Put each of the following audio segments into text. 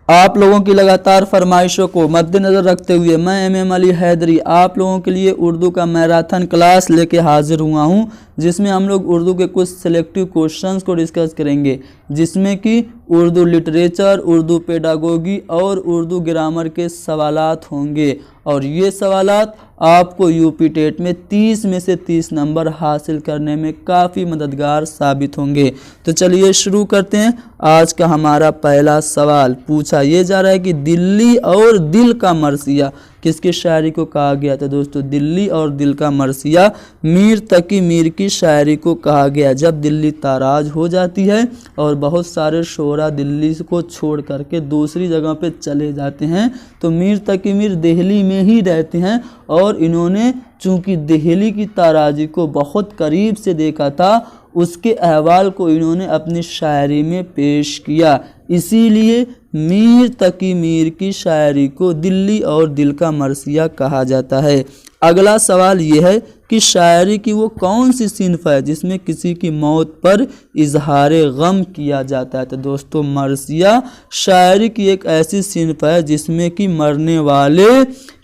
आप लोगों की लगातार फरमाइशों को मद्देनज़र रखते हुए मैं एम अली हैदरी आप लोगों के लिए उर्दू का मैराथन क्लास लेके हाजिर हुआ हूं, जिसमें हम लोग उर्दू के कुछ सिलेक्टिव क्वेश्चंस को डिस्कस करेंगे, जिसमें कि उर्दू लिटरेचर, उर्दू पेडागोगी और उर्दू ग्रामर के सवालात होंगे। और ये सवालात आपको यूपी टेट में 30 में से 30 नंबर हासिल करने में काफ़ी मददगार साबित होंगे। तो चलिए शुरू करते हैं। आज का हमारा पहला सवाल पूछा ये जा रहा है कि दिल्ली और दिल का मरसिया किसकी शायरी को कहा गया था। दोस्तों, दिल्ली और दिल का मरसिया मीर तकी मीर की शायरी को कहा गया। जब दिल्ली ताराज हो जाती है और बहुत सारे शोरा दिल्ली को छोड़ करके दूसरी जगह पे चले जाते हैं, तो मीर तकी मीर दिल्ली में ही रहते हैं और इन्होंने चूँकि दिल्ली की ताराजी को बहुत करीब से देखा था, उसके अहवाल को इन्होंने अपनी शायरी में पेश किया। इसीलिए मीर तकी मीर की शायरी को दिल्ली और दिल का मरसिया कहा जाता है। अगला सवाल यह है कि शायरी की वो कौन सी सिन्फ है जिसमें किसी की मौत पर इजहार गम किया जाता है। तो दोस्तों, मरसिया शायरी की एक ऐसी सिन्फ है जिसमें कि मरने वाले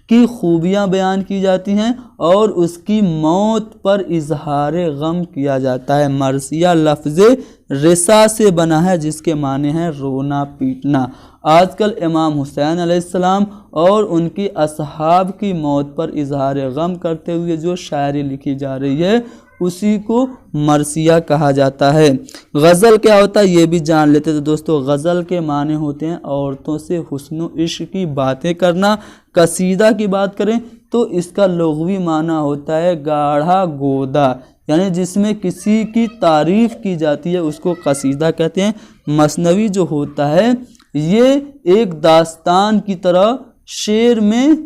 की खूबियाँ बयान की जाती हैं और उसकी मौत पर इजहार गम किया जाता है। मरसिया लफ्ज़ रिसा से बना है जिसके माने हैं रोना पीटना। आजकल इमाम हुसैन अलैहिस्सलाम और उनकी असहाब की मौत पर इजहार गम करते हुए जो शायरी लिखी जा रही है उसी को मरसिया कहा जाता है। गज़ल क्या होता है ये भी जान लेते। तो दोस्तों, गज़ल के माने होते हैं औरतों से हुस्न इश्क की बातें करना। कसीदा की बात करें तो इसका लुग़वी माना होता है गाढ़ा गोदा, यानी जिसमें किसी की तारीफ़ की जाती है उसको कसीदा कहते हैं। मसनवी जो होता है ये एक दास्तान की तरह शेर में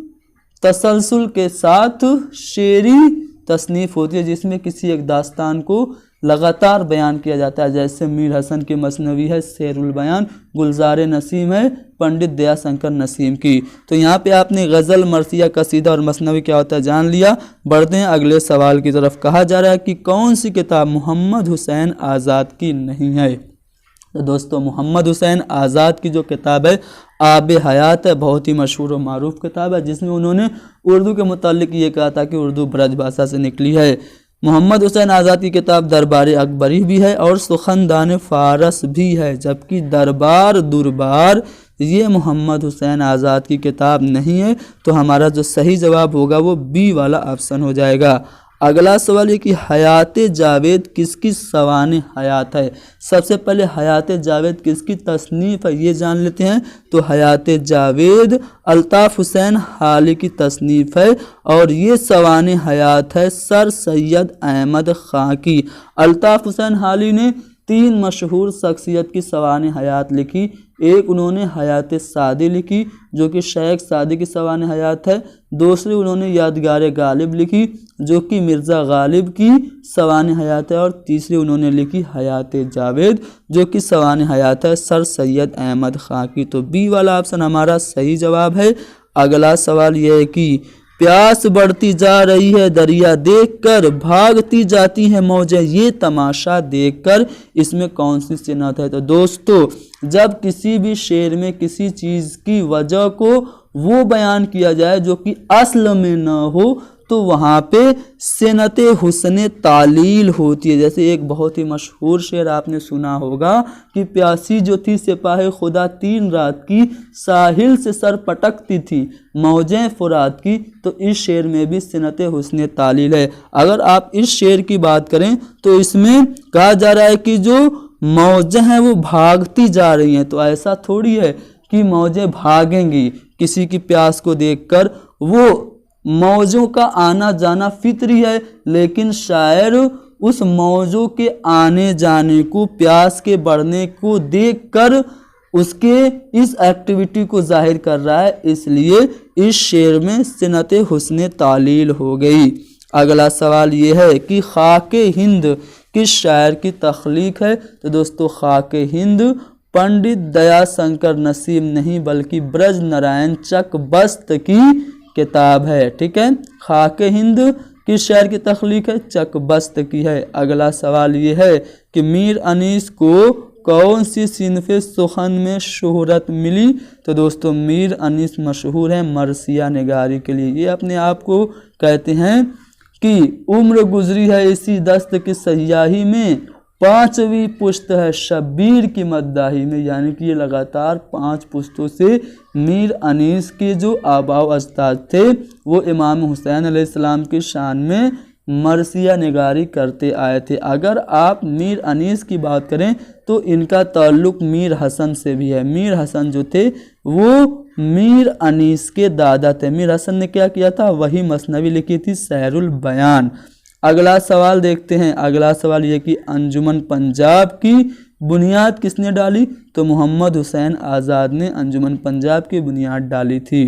तसलसल के साथ शेरी तसनीफ़ होती है, जिसमें किसी एक दास्तान को लगातार बयान किया जाता है। जैसे मीर हसन की मसनवी है शेरुल बयान, गुलजार नसीम है पंडित दयाशंकर नसीम की। तो यहाँ पे आपने गज़ल, मरसिया, कसीदा और मसनवी क्या होता है जान लिया। बढ़ते हैं अगले सवाल की तरफ। कहा जा रहा है कि कौन सी किताब मोहम्मद हुसैन आज़ाद की नहीं है। तो दोस्तों, मोहम्मद हुसैन आज़ाद की जो किताब है आब हयात है, बहुत ही मशहूर और मारूफ किताब है, जिसमें उन्होंने उर्दू के मुतालिक ये कहा था कि उर्दू ब्रज भाषा से निकली है। मोहम्मद हुसैन आज़ाद की किताब दरबार अकबरी भी है और सुखनदान फ़ारस भी है, जबकि दरबार दुरबार ये मोहम्मद हुसैन आज़ाद की किताब नहीं है। तो हमारा जो सही जवाब होगा वो बी वाला ऑप्शन हो जाएगा। अगला सवाल ये कि हयात जावेद किसकी सवाने हयात है। सबसे पहले हयात जावेद किसकी तसनीफ़ है ये जान लेते हैं। तो हयात जावेद अल्ताफ़ हुसैन हाली की तसनीफ़ है और ये सवाने हयात है सर सैयद अहमद खां की। अल्ताफ़ हुसैन हाली ने 3 मशहूर शख्सियत की सवाने हयात लिखी। एक उन्होंने हयात सादी लिखी जो कि शेख सादी की सवाने हयात है। दूसरी उन्होंने यादगार गालिब लिखी जो कि मिर्ज़ा गालिब की सवाने हयात है। और तीसरी उन्होंने लिखी हयात जावेद जो कि सवाने हयात है सर सैयद अहमद खां की। तो बी वाला ऑप्शन हमारा सही जवाब है। अगला सवाल यह है कि प्यास बढ़ती जा रही है दरिया देखकर, भागती जाती है मौजें ये तमाशा देखकर, इसमें कौन सी सिनत है। तो दोस्तों, जब किसी भी शेर में किसी चीज़ की वजह को वो बयान किया जाए जो कि असल में न हो, तो वहाँ पे सिनत हुस्न तालील होती है। जैसे एक बहुत ही मशहूर शेर आपने सुना होगा कि प्यासी जो थी सिपाही खुदा 3 रात की, साहिल से सर पटकती थी मौजें फुरात की। तो इस शेर में भी सिनत हुस्न तालील है। अगर आप इस शेर की बात करें तो इसमें कहा जा रहा है कि जो मौजें हैं वो भागती जा रही हैं। तो ऐसा थोड़ी है कि मौजें भागेंगी किसी की प्यास को देखकर। वो मौजों का आना जाना फितरी है, लेकिन शायर उस मौजों के आने जाने को, प्यास के बढ़ने को देखकर उसके इस एक्टिविटी को जाहिर कर रहा है, इसलिए इस शेर में सिनत हुस्न तालील हो गई। अगला सवाल ये है कि खाके हिंद किस शायर की तख्लीक है। तो दोस्तों, खाके हिंद पंडित दयाशंकर नसीम नहीं बल्कि ब्रज नारायण चकबस्त की किताब है। ठीक है, खाके हिंद किस शायर की तख्लीक है, चकबस्त की है। अगला सवाल ये है कि मीर अनीस को कौन सी सिनफ़े सुखन में शोहरत मिली? तो दोस्तों मीर अनीस मशहूर है मरसिया निगारी के लिए। ये अपने आप को कहते हैं कि उम्र गुजरी है इसी दस्त की सयाही में, 5वीं पुश्त है शब्बीर की मद्दाही में। यानी कि ये लगातार 5 पुश्तों से मीर अनीस के जो आबाओ अजदाद थे वो इमाम हुसैन अलैहिस्सलाम की शान में मरसिया निगारी करते आए थे। अगर आप मीर अनीस की बात करें तो इनका ताल्लुक़ मीर हसन से भी है। मीर हसन जो थे वो मीर अनीस के दादा थे। मीर हसन ने क्या किया था? वही मसनवी लिखी थी सहरुल बयान। अगला सवाल देखते हैं। अगला सवाल ये कि अंजुमन पंजाब की बुनियाद किसने डाली? तो मोहम्मद हुसैन आज़ाद ने अंजुमन पंजाब की बुनियाद डाली थी।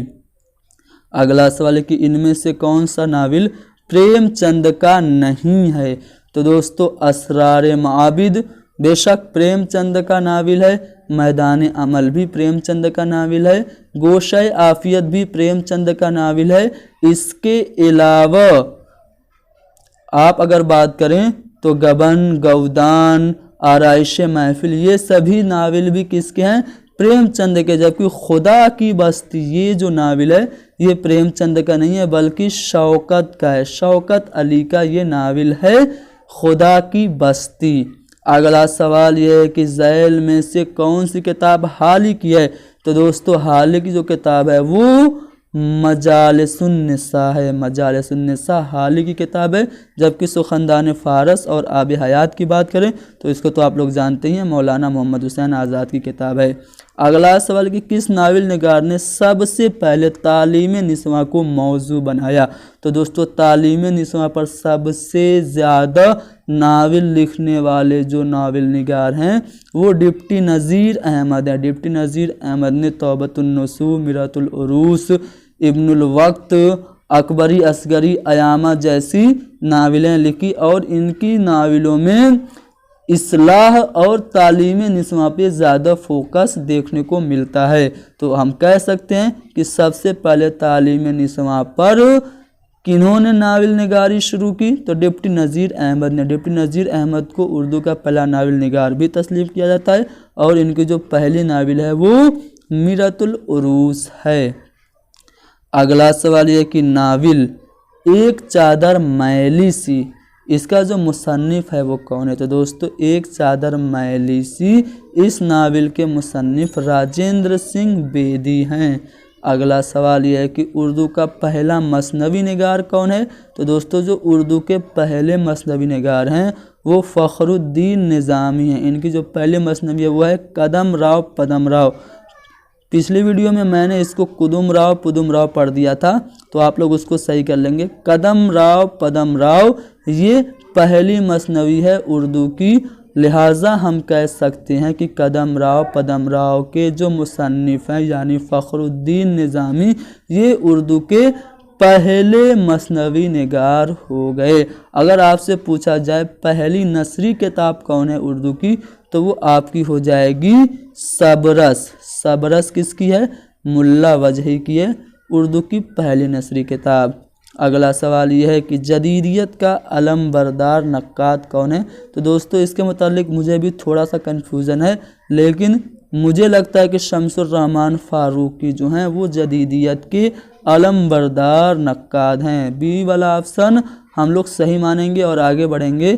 अगला सवाल है कि इनमें से कौन सा नावल प्रेमचंद का नहीं है? तो दोस्तों असरार माबिद बेशक प्रेमचंद का नावल है, मैदान अमल भी प्रेमचंद का नावल है, गोशे आफियत भी प्रेमचंद का नावल है। इसके अलावा आप अगर बात करें तो गबन, गवदान, आराइश महफिल, ये सभी नावल भी किसके हैं? प्रेमचंद के। जबकि खुदा की बस्ती ये जो नावल है ये प्रेमचंद का नहीं है बल्कि शौकत का है। शौकत अली का ये नावल है खुदा की बस्ती। अगला सवाल ये है कि झैल में से कौन सी किताब हाली की है? तो दोस्तों हाली की जो किताब है वो मजालिसुन्निसा है। मजालिसुन्निसा हाली की किताब है। जबकि सुखनदान फ़ारस और आब हयात की बात करें तो इसको तो आप लोग जानते ही हैं, मौलाना मोहम्मद हुसैन आज़ाद की किताब है। अगला सवाल कि किस नावल निगार ने सबसे पहले तालीम निस्वां को मौजू बनाया? तो दोस्तों तालीम निस्वां पर सबसे ज़्यादा नावल लिखने वाले जो नावल निगार हैं वो डिप्टी नज़ीर अहमद है। डिप्टी नज़ीर अहमद ने तौबतुन्नुसूह, मिरातुल उरूस, इब्नुल वक्त, अकबरी असगरी, अयामा जैसी नावलें लिखी और इनकी नावलों में इस्लाह और तालीम निस्वां पे ज़्यादा फोकस देखने को मिलता है। तो हम कह सकते हैं कि सबसे पहले तालीम निस्वां पर किन्होंने नावल निगारी शुरू की? तो डिप्टी नज़ीर अहमद ने। डिप्टी नज़ीर अहमद को उर्दू का पहला नावल निगार भी तस्लीम किया जाता है और इनकी जो पहली नावल है वो मिरातुल उरूस है। अगला सवाल ये कि नावल एक चादर मैली सी, इसका जो मुसन्निफ़ है वो कौन है? तो दोस्तों एक चादर मैली सी इस नावल के मुसन्निफ़ राजेंद्र सिंह बेदी हैं। अगला सवाल यह है कि उर्दू का पहला मसनवी निगार कौन है? तो दोस्तों जो उर्दू के पहले मसनवी निगार हैं वो फ़खरुद्दीन निज़ामी हैं। इनकी जो पहले मसनवी है वो है कदम राव पदम राव। पिछली वीडियो में मैंने इसको कुदुम राव पुदुम राव पढ़ दिया था तो आप लोग उसको सही कर लेंगे। कदम राव पदम राव ये पहली मसनवी है उर्दू की, लिहाजा हम कह सकते हैं कि कदम राव पदम राव के जो मुसन्निफ़ हैं यानी फ़खरुद्दीन निज़ामी ये उर्दू के पहले मसनवी निगार हो गए। अगर आपसे पूछा जाए पहली नसरी किताब कौन है उर्दू की तो वो आपकी हो जाएगी सबरस। सबरस किसकी है? मुल्ला वजही की है, उर्दू की पहली नसरी किताब। अगला सवाल यह है कि जदीदियत का अलम बरदार नक्काद कौन है? तो दोस्तों इसके मुतालिक मुझे भी थोड़ा सा कन्फ्यूज़न है, लेकिन मुझे लगता है कि शमसुर रहमान फ़ारूकी जो हैं वो जदीदियत के अलम बरदार नक्काद हैं। बी वाला ऑप्शन हम लोग सही मानेंगे और आगे बढ़ेंगे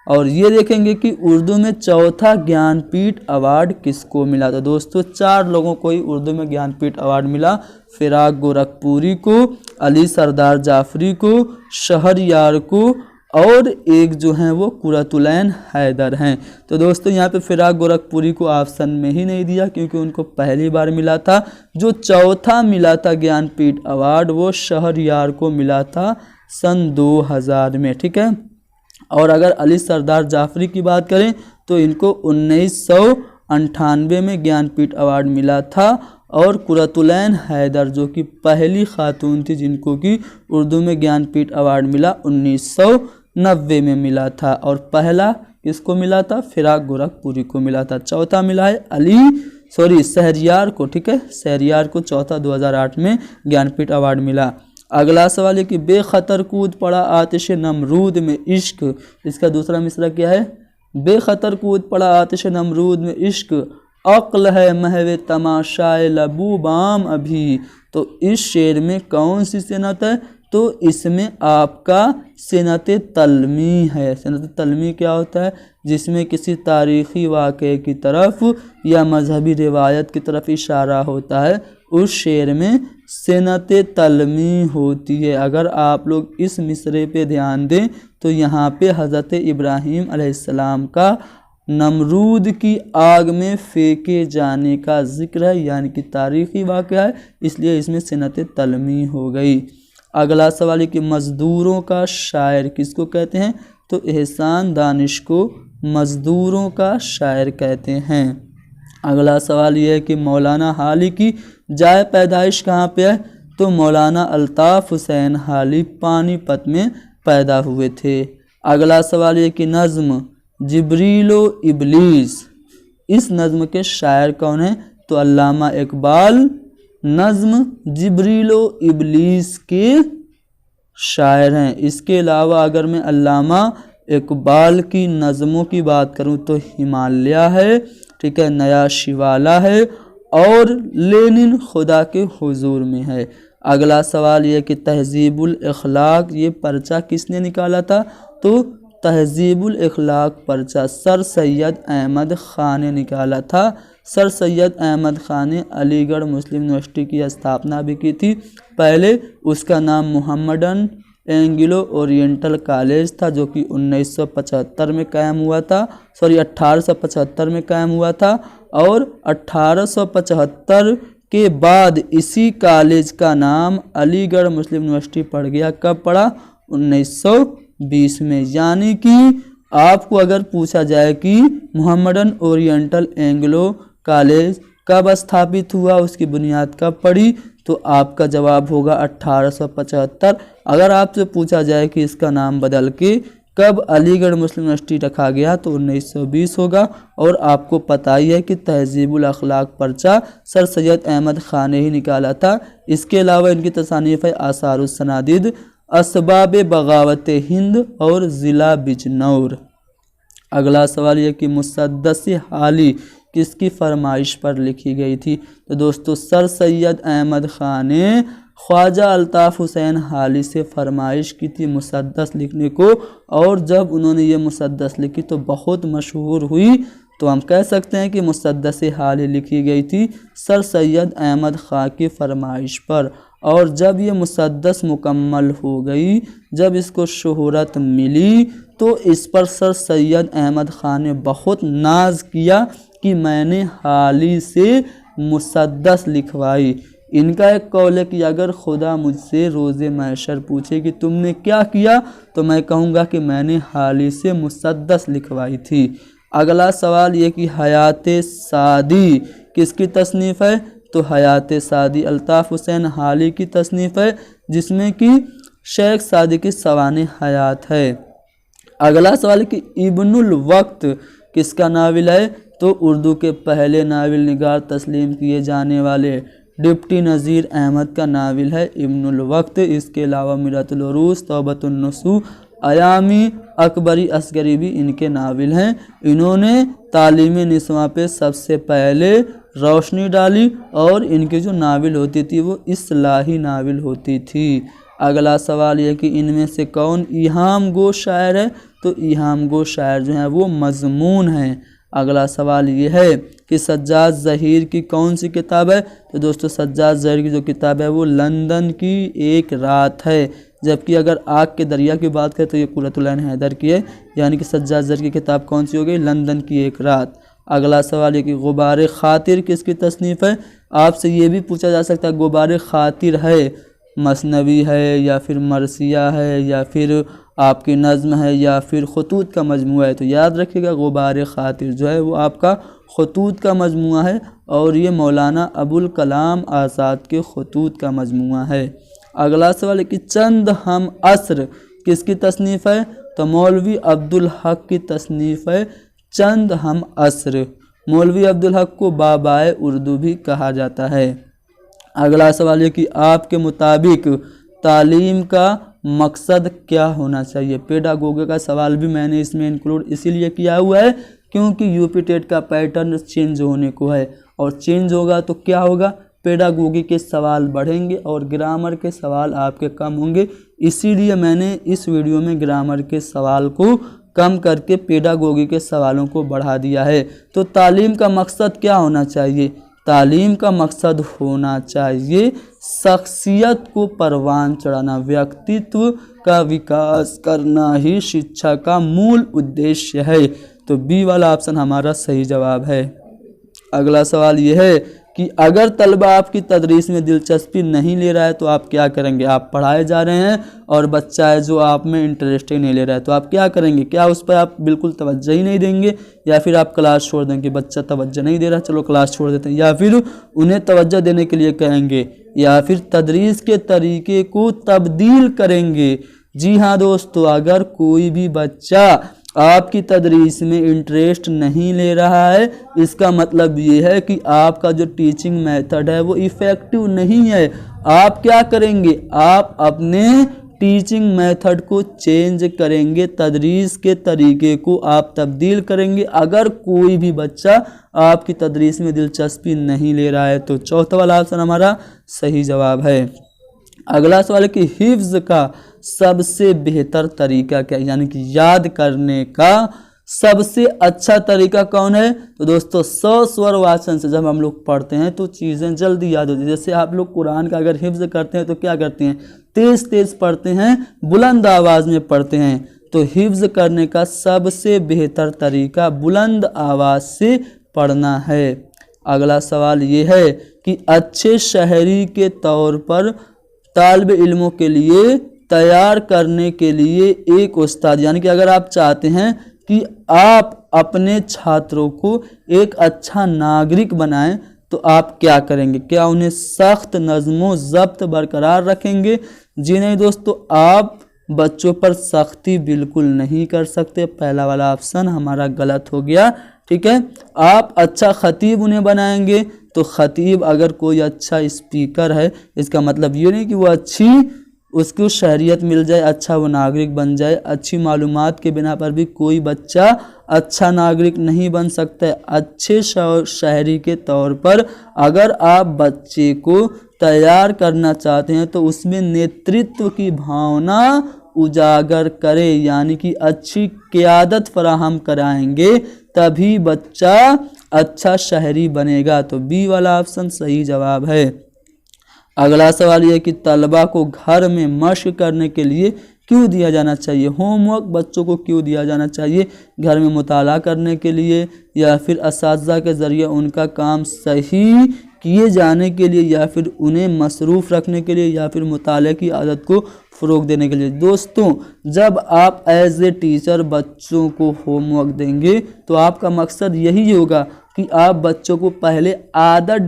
और ये देखेंगे कि उर्दू में चौथा ज्ञानपीठ अवार्ड किसको मिला। तो दोस्तों 4 लोगों को ही उर्दू में ज्ञानपीठ अवार्ड मिला। फिराक गोरखपुरी को, अली सरदार जाफरी को, शहरयार को और एक जो हैं वो कुरतुलैन हैदर हैं। तो दोस्तों यहाँ पे फिराक गोरखपुरी को ऑप्शन में ही नहीं दिया क्योंकि उनको पहली बार मिला था। जो चौथा मिला था ज्ञानपीठ अवार्ड वो शहरयार को मिला था सन 2000 में। ठीक है। और अगर अली सरदार जाफरी की बात करें तो इनको 1998 में ज्ञानपीठ अवार्ड मिला था और कुरतुलैन हैदर जो कि पहली खातून थी जिनको कि उर्दू में ज्ञानपीठ अवार्ड मिला 1990 में मिला था और पहला किसको मिला था? फिराक गोरखपुरी को मिला था। चौथा मिला है शहरयार को। ठीक है, शहरयार को चौथा 2008 में ज्ञानपीठ अवार्ड मिला। अगला सवाल है कि बेखतर कूद पड़ा आतिश नमरूद में इश्क, इसका दूसरा मिसरा क्या है? बेखतर कूद पड़ा आतिश नमरूद में इश्क, अक्ल है महवे तमाशाए लबूबाम अभी। तो इस शेर में कौन सी सिनत है? तो इसमें आपका सिनत तलमी है। सिनत तलमी क्या होता है? जिसमें किसी तारीख़ी वाक़े की तरफ या मजहबी रिवायत की तरफ इशारा होता है, उस शेर में सिनत तलमी होती है। अगर आप लोग इस मिसरे पे ध्यान दें तो यहाँ पे हज़रत इब्राहीम अलैहिस्सलाम का नमरूद की आग में फेंके जाने का ज़िक्र है, यानी कि तारीख़ी वाक़या है, इसलिए इसमें सिनत तलमी हो गई। अगला सवाल है कि मज़दूरों का शायर किसको कहते हैं? तो एहसान दानिश को मज़दूरों का शायर कहते हैं। अगला सवाल यह है कि मौलाना हाली की जाए पैदाइश कहाँ पे है? तो मौलाना अल्ताफ़ हुसैन हाली पानीपत में पैदा हुए थे। अगला सवाल यह कि नज़्म जिब्रीलो इबलीस, इस नज़्म के शायर कौन है? तो अल्लामा इकबाल नज़्म जिब्रीलो इबलीस के शायर हैं। इसके अलावा अगर मैं अल्लामा इकबाल की नज़मों की बात करूं तो हिमालय है, ठीक है, नया शिवाला है और लेनिन खुदा के हुजूर में है। अगला सवाल यह कि तहज़ीबुल अखलाक ये पर्चा किसने निकाला था? तो तहज़ीबुल अखलाक पर्चा सर सैयद अहमद ख़ान ने निकाला था। सर सैयद अहमद ख़ान ने अलीगढ़ मुस्लिम यूनिवर्सिटी की स्थापना भी की थी। पहले उसका नाम मोहम्मडन एंग्लो ओरिएंटल कॉलेज था, जो कि 1975 में कायम हुआ था, 1875 में कायम हुआ था। और 1875 के बाद इसी कॉलेज का नाम अलीगढ़ मुस्लिम यूनिवर्सिटी पड़ गया। कब पड़ा? 1920 में। यानी कि आपको अगर पूछा जाए कि मोहम्मडन ओरिएंटल एंग्लो कॉलेज कब स्थापित हुआ, उसकी बुनियाद कब पड़ी, तो आपका जवाब होगा 1875। अगर आपसे पूछा जाए कि इसका नाम बदल के कब अलीगढ़ मुस्लिम यूनिवर्सिटी रखा गया, तो 1920 होगा। और आपको पता ही है कि तहज़ीबुल अखलाक पर्चा सर सैयद अहमद ख़ान ने ही निकाला था। इसके अलावा इनकी तसानीफ़ है आसारुस सनादिद, असबाब बगावत हिंद और ज़िला बिजनौर। अगला सवाल यह कि मुसद्दस हाली किसकी फरमाइश पर लिखी गई थी? तो दोस्तों सर सैयद अहमद ख़ान ने ख्वाजा अल्ताफ़ हुसैन हाली से फरमाइश की थी मुसद्दस लिखने को, और जब उन्होंने ये मुसद्दस लिखी तो बहुत मशहूर हुई। तो हम कह सकते हैं कि मुसद्दस हाली लिखी गई थी सर सैयद अहमद ख़ान की फरमाइश पर। और जब ये मुसद्दस मुकम्मल हो गई, जब इसको शोहरत मिली, तो इस पर सर सैयद अहमद ख़ान ने बहुत नाज किया कि मैंने हाली से मुसद्दस लिखवाई। इनका एक कौल है कि अगर खुदा मुझसे रोज़े महशर पूछे कि तुमने क्या किया, तो मैं कहूँगा कि मैंने हाली से मुसद्दस लिखवाई थी। अगला सवाल ये कि हयात सादी किसकी तसनीफ़ है? तो हयात सादी अल्ताफ़ हुसैन हाली की तसनीफ़ है, जिसमें कि शेख सादी की सवाने हयात है। अगला सवाल कि इब्नुल वक्त किसका नाविल है? तो उर्दू के पहले नाविल निगार तस्लीम किए जाने वाले डिप्टी नज़ीर अहमद का नाविल है इब्नुल वक्त। इसके अलावा मिरातुल उरूस, तौबतुन नसूह, अयामी, अकबरी असगरी भी इनके नाविल हैं। इन्होंने तालीम निस्वां पे सबसे पहले रोशनी डाली और इनकी जो नाविल होती थी वो इस्लाही नाविल होती थी। अगला सवाल यह कि इनमें से कौन इहाम गो शायर है? तो इहाम गो शायर जो हैं वो मज़मून हैं। अगला सवाल ये है कि सज्जाद ज़हीर की कौन सी किताब है? तो दोस्तों सज्जाद ज़हीर की जो किताब है वो लंदन की एक रात है। जबकि अगर आग के दरिया की बात करें तो ये कुर्रतुल ऐन हैदर की है, यानी कि सज्जाद ज़हीर की किताब कौन सी हो गई? लंदन की एक रात। अगला सवाल है कि गुबार खातिर किसकी तसनीफ़ है? आपसे ये भी पूछा जा सकता है गुबार खातिर है मसनवी है या फिर मरसिया है या फिर आपकी नज़्म है या फिर खतूत का मजमुआ है। तो याद रखिएगा गुबार खातिर जो है वो आपका खतूत का मजमुआ है और ये मौलाना अबुल कलाम आज़ाद के खतूत का मजमुआ है। अगला सवाल है कि चंद हम असर किसकी तसनीफ़ है? तो मौलवी अब्दुल हक की तसनीफ़ है चंद हम असर। मौलवी अब्दुल हक को बाबाए उर्दू भी कहा जाता है। अगला सवाल है कि आपके मुताबिक तालीम का मकसद क्या होना चाहिए। पेडागोगी का सवाल भी मैंने इसमें इंक्लूड इसीलिए किया हुआ है क्योंकि यूपी टेट का पैटर्न चेंज होने को है, और चेंज होगा तो क्या होगा, पेडागोगी के सवाल बढ़ेंगे और ग्रामर के सवाल आपके कम होंगे। इसीलिए मैंने इस वीडियो में ग्रामर के सवाल को कम करके पेडागोगी के सवालों को बढ़ा दिया है। तो तालीम का मकसद क्या होना चाहिए, तालीम का मकसद होना चाहिए शख्सियत को परवान चढ़ाना, व्यक्तित्व का विकास करना ही शिक्षा का मूल उद्देश्य है। तो बी वाला ऑप्शन हमारा सही जवाब है। अगला सवाल यह है कि अगर तलबा आपकी तदरीस में दिलचस्पी नहीं ले रहा है तो आप क्या करेंगे। आप पढ़ाए जा रहे हैं और बच्चा है जो आप में इंटरेस्ट ही नहीं ले रहा है, तो आप क्या करेंगे, क्या उस पर आप बिल्कुल तवज्जो ही नहीं देंगे, या फिर आप क्लास छोड़ देंगे, बच्चा तवज्जो नहीं दे रहा चलो क्लास छोड़ देते हैं, या फिर उन्हें तवज्जो देने के लिए कहेंगे, या फिर तदरीस के तरीके को तब्दील करेंगे। जी हाँ दोस्तों, अगर कोई भी बच्चा आपकी तदरीस में इंटरेस्ट नहीं ले रहा है, इसका मतलब ये है कि आपका जो टीचिंग मेथड है वो इफ़ेक्टिव नहीं है। आप क्या करेंगे, आप अपने टीचिंग मेथड को चेंज करेंगे, तदरीस के तरीके को आप तब्दील करेंगे। अगर कोई भी बच्चा आपकी तदरीस में दिलचस्पी नहीं ले रहा है तो चौथा वाला ऑप्शन हमारा सही जवाब है। अगला सवाल है कि हिफ्ज़ का सबसे बेहतर तरीका क्या है, यानी कि याद करने का सबसे अच्छा तरीका कौन है। तो दोस्तों स्वर वाचन से जब हम लोग पढ़ते हैं तो चीज़ें जल्दी याद होती हैं। जैसे आप लोग कुरान का अगर हिफ्ज़ करते हैं तो क्या करते हैं, तेज़ तेज़ पढ़ते हैं, बुलंद आवाज़ में पढ़ते हैं। तो हिफ्ज़ करने का सबसे बेहतर तरीका बुलंद आवाज़ से पढ़ना है। अगला सवाल ये है कि अच्छे शहरी के तौर पर तालिब इल्मों के लिए तैयार करने के लिए एक उस्ताद, यानी कि अगर आप चाहते हैं कि आप अपने छात्रों को एक अच्छा नागरिक बनाएं तो आप क्या करेंगे, क्या उन्हें सख्त नज़्मो ज़ब्त बरकरार रखेंगे। जी नहीं दोस्तों, आप बच्चों पर सख्ती बिल्कुल नहीं कर सकते, पहला वाला ऑप्शन हमारा गलत हो गया। ठीक है, आप अच्छा ख़तीब उन्हें बनाएंगे, तो ख़तीब अगर कोई अच्छा स्पीकर है इसका मतलब ये नहीं कि वो अच्छी उसको शहरियत मिल जाए, अच्छा वो नागरिक बन जाए। अच्छी मालूमात के बिना पर भी कोई बच्चा अच्छा नागरिक नहीं बन सकता है। अच्छे शहरी के तौर पर अगर आप बच्चे को तैयार करना चाहते हैं तो उसमें नेतृत्व की भावना उजागर करें, यानी कि अच्छी क़यादत फराहम कराएंगे तभी बच्चा अच्छा शहरी बनेगा। तो बी वाला ऑप्शन सही जवाब है। अगला सवाल यह कि तलबा को घर में मशक करने के लिए क्यों दिया जाना चाहिए, होमवर्क बच्चों को क्यों दिया जाना चाहिए, घर में मुताला करने के लिए, या फिर असातिज़ा के ज़रिए उनका काम सही किए जाने के लिए, या फिर उन्हें मसरूफ़ रखने के लिए, या फिर मुताले की आदत को फ़रोग़ देने के लिए। दोस्तों जब आप एज ए टीचर बच्चों को होमवर्क देंगे तो आपका मकसद यही होगा कि आप बच्चों को पहले आदत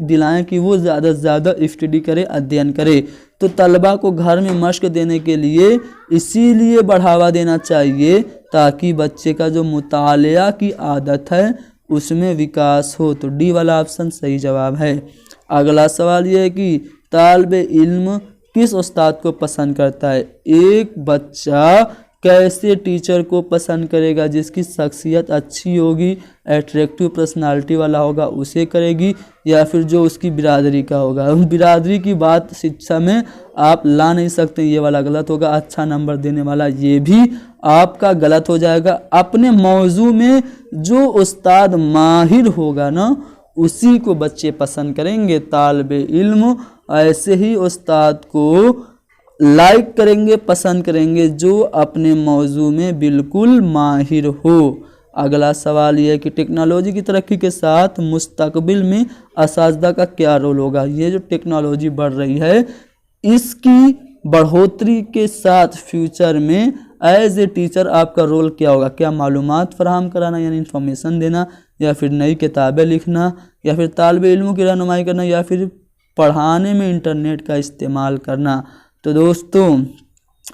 दिलाएं कि वो ज़्यादा से ज़्यादा स्टडी करे, अध्ययन करे। तो तलबा को घर में मशक देने के लिए इसीलिए बढ़ावा देना चाहिए ताकि बच्चे का जो मुतालिया की आदत है उसमें विकास हो। तो डी वाला ऑप्शन सही जवाब है। अगला सवाल यह है कि तालिब इल्म किस उस्ताद को पसंद करता है। एक बच्चा कैसे टीचर को पसंद करेगा, जिसकी शख्सियत अच्छी होगी, एट्रैक्टिव पर्सनालिटी वाला होगा उसे करेगी, या फिर जो उसकी बिरादरी का होगा। बिरादरी की बात शिक्षा में आप ला नहीं सकते, ये वाला गलत होगा। अच्छा नंबर देने वाला ये भी आपका गलत हो जाएगा। अपने मौजू में जो उस्ताद माहिर होगा ना उसी को बच्चे पसंद करेंगे। तालिब इल्म ऐसे ही उस्ताद को लाइक करेंगे, पसंद करेंगे जो अपने मौजू में बिल्कुल माहिर हो। अगला सवाल यह है कि टेक्नोलॉजी की तरक्की के साथ मुस्तकबिल में असातिज़ा का क्या रोल होगा। ये जो टेक्नोलॉजी बढ़ रही है इसकी बढ़ोतरी के साथ फ्यूचर में एज ए टीचर आपका रोल क्या होगा। क्या मालूमात फराहम कराना यानी इन्फॉर्मेशन देना, या फिर नई किताबें लिखना, या फिर तालिब इल्मों की रहनुमाई करना, या फिर पढ़ाने में इंटरनेट का इस्तेमाल करना। तो दोस्तों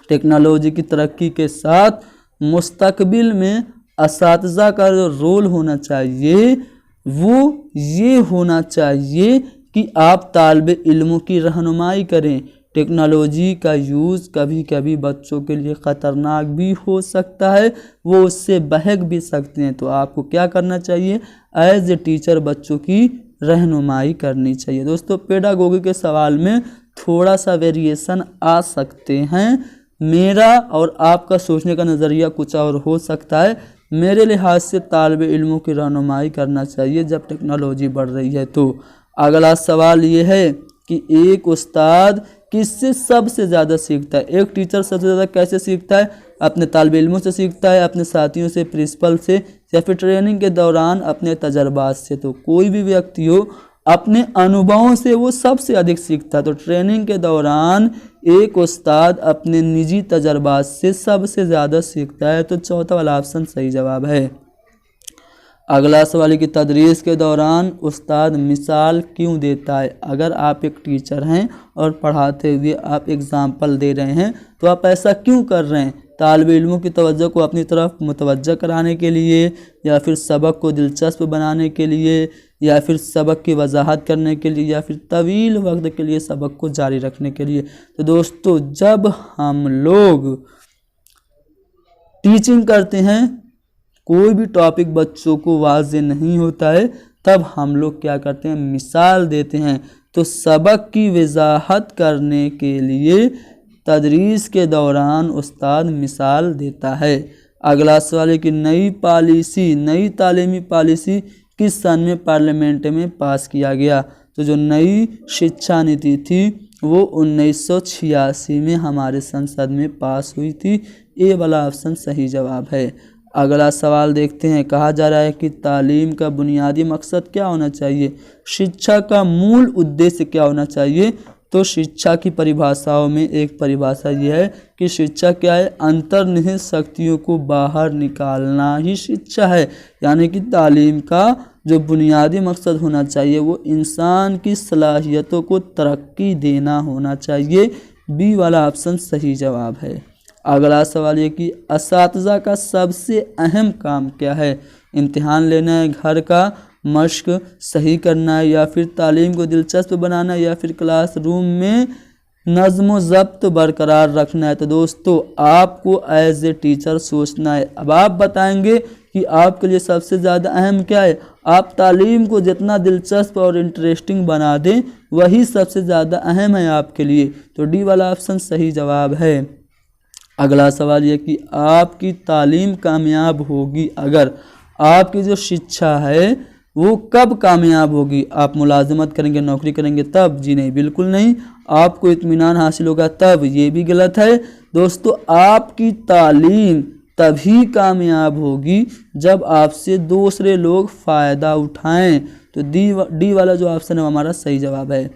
टेक्नोलॉजी की तरक्की के साथ मुस्तकबिल में असातिज़ा का जो रोल होना चाहिए वो ये होना चाहिए कि आप तालिब इल्मों की रहनुमाई करें, टेक्नोलॉजी का यूज़ कभी कभी बच्चों के लिए ख़तरनाक भी हो सकता है, वो उससे बहक भी सकते हैं। तो आपको क्या करना चाहिए, एज ए टीचर बच्चों की रहनुमाई करनी चाहिए। दोस्तों पेडागोगी के सवाल में थोड़ा सा वेरिएशन आ सकते हैं, मेरा और आपका सोचने का नज़रिया कुछ और हो सकता है। मेरे लिहाज से तालिब इल्मों की रहनुमाई करना चाहिए जब टेक्नोलॉजी बढ़ रही है। तो अगला सवाल ये है कि एक उस्ताद किससे सबसे ज़्यादा सीखता है। एक टीचर सबसे ज़्यादा कैसे सीखता है, अपने तालिब इल्मों से सीखता है, अपने साथियों से, प्रिंसिपल से, या फिर ट्रेनिंग के दौरान अपने तजर्बात से। तो कोई भी व्यक्ति हो अपने अनुभवों से वो सबसे अधिक सीखता है। तो ट्रेनिंग के दौरान एक उस्ताद अपने निजी तजर्बात से सबसे ज़्यादा सीखता है। तो चौथा वाला ऑप्शन सही जवाब है। अगला सवाल है कि तदरीस के दौरान उस्ताद मिसाल क्यों देता है। अगर आप एक टीचर हैं और पढ़ाते हुए आप एग्ज़ाम्पल दे रहे हैं तो आप ऐसा क्यों कर रहे हैं, तालिब इल्मों की तवज्जो को अपनी तरफ मुतवज्जह कराने के लिए, या फिर सबक को दिलचस्प बनाने के लिए, या फिर सबक की वजाहत करने के लिए, या फिर तवील वक्त के लिए सबक को जारी रखने के लिए। तो दोस्तों जब हम लोग टीचिंग करते हैं, कोई भी टॉपिक बच्चों को वाज़ेह नहीं होता है, तब हम लोग क्या करते हैं, मिसाल देते हैं। तो सबक की वजाहत करने के लिए तदरीस के दौरान उस्ताद मिसाल देता है। अगला सवाल है कि नई तालीमी पॉलिसी किस सन में पार्लियामेंट में पास किया गया। तो जो नई शिक्षा नीति थी वो 1986 में हमारे संसद में पास हुई थी। ए वाला ऑप्शन सही जवाब है। अगला सवाल देखते हैं, कहा जा रहा है कि तालीम का बुनियादी मकसद क्या होना चाहिए, शिक्षा का मूल उद्देश्य क्या होना चाहिए। तो शिक्षा की परिभाषाओं में एक परिभाषा यह है कि शिक्षा क्या है, अंतर्निहित शक्तियों को बाहर निकालना ही शिक्षा है। यानी कि तालीम का जो बुनियादी मकसद होना चाहिए वो इंसान की सलाहियतों को तरक्की देना होना चाहिए। बी वाला ऑप्शन सही जवाब है। अगला सवाल ये कि असातिज़ा का सबसे अहम काम क्या है। इम्तिहान लेना है, घर का मश्क सही करना है, या फिर तालीम को दिलचस्प बनाना, या फिर क्लासरूम में नज़्म ज़ब्त बरकरार रखना है। तो दोस्तों आपको एज ए टीचर सोचना है। अब आप बताएंगे कि आपके लिए सबसे ज़्यादा अहम क्या है। आप तालीम को जितना दिलचस्प और इंटरेस्टिंग बना दें वही सबसे ज़्यादा अहम है आपके लिए। तो डी वाला ऑप्शन सही जवाब है। अगला सवाल ये कि आपकी तालीम कामयाब होगी अगर, आपकी जो शिक्षा है वो कब कामयाब होगी। आप मुलाजमत करेंगे, नौकरी करेंगे तब, जी नहीं बिल्कुल नहीं। आपको इत्मीनान हासिल होगा तब, ये भी गलत है। दोस्तों आपकी तालीम तभी कामयाब होगी जब आपसे दूसरे लोग फ़ायदा उठाएं। तो डी वाला जो ऑप्शन है हमारा सही जवाब है।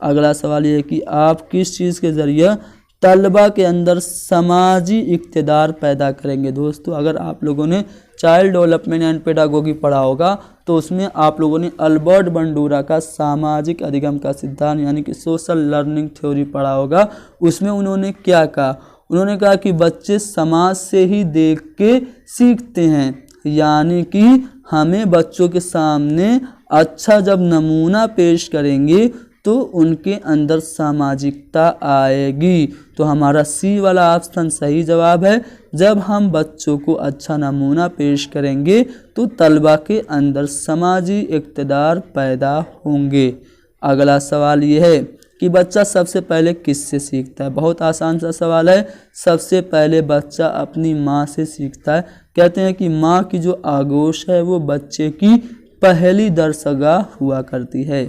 अगला सवाल ये है कि आप किस चीज़ के ज़रिए तलबा के अंदर समाजी इक़्तिदार पैदा करेंगे। दोस्तों अगर आप लोगों ने चाइल्ड डेवलपमेंट एंड पेडागोगी पढ़ा होगा तो उसमें आप लोगों ने अल्बर्ट बंडूरा का सामाजिक अधिगम का सिद्धांत यानी कि सोशल लर्निंग थ्योरी पढ़ा होगा। उसमें उन्होंने क्या कहा, उन्होंने कहा कि बच्चे समाज से ही देख के सीखते हैं, यानी कि हमें बच्चों के सामने अच्छा जब नमूना पेश करेंगे तो उनके अंदर सामाजिकता आएगी। तो हमारा सी वाला ऑप्शन सही जवाब है। जब हम बच्चों को अच्छा नमूना पेश करेंगे तो तलबा के अंदर समाजी इक़्तिदार पैदा होंगे। अगला सवाल ये है कि बच्चा सबसे पहले किससे सीखता है। बहुत आसान सा सवाल है। सबसे पहले बच्चा अपनी माँ से सीखता है। कहते हैं कि माँ की जो आगोश है वो बच्चे की पहली दरसगाह हुआ करती है।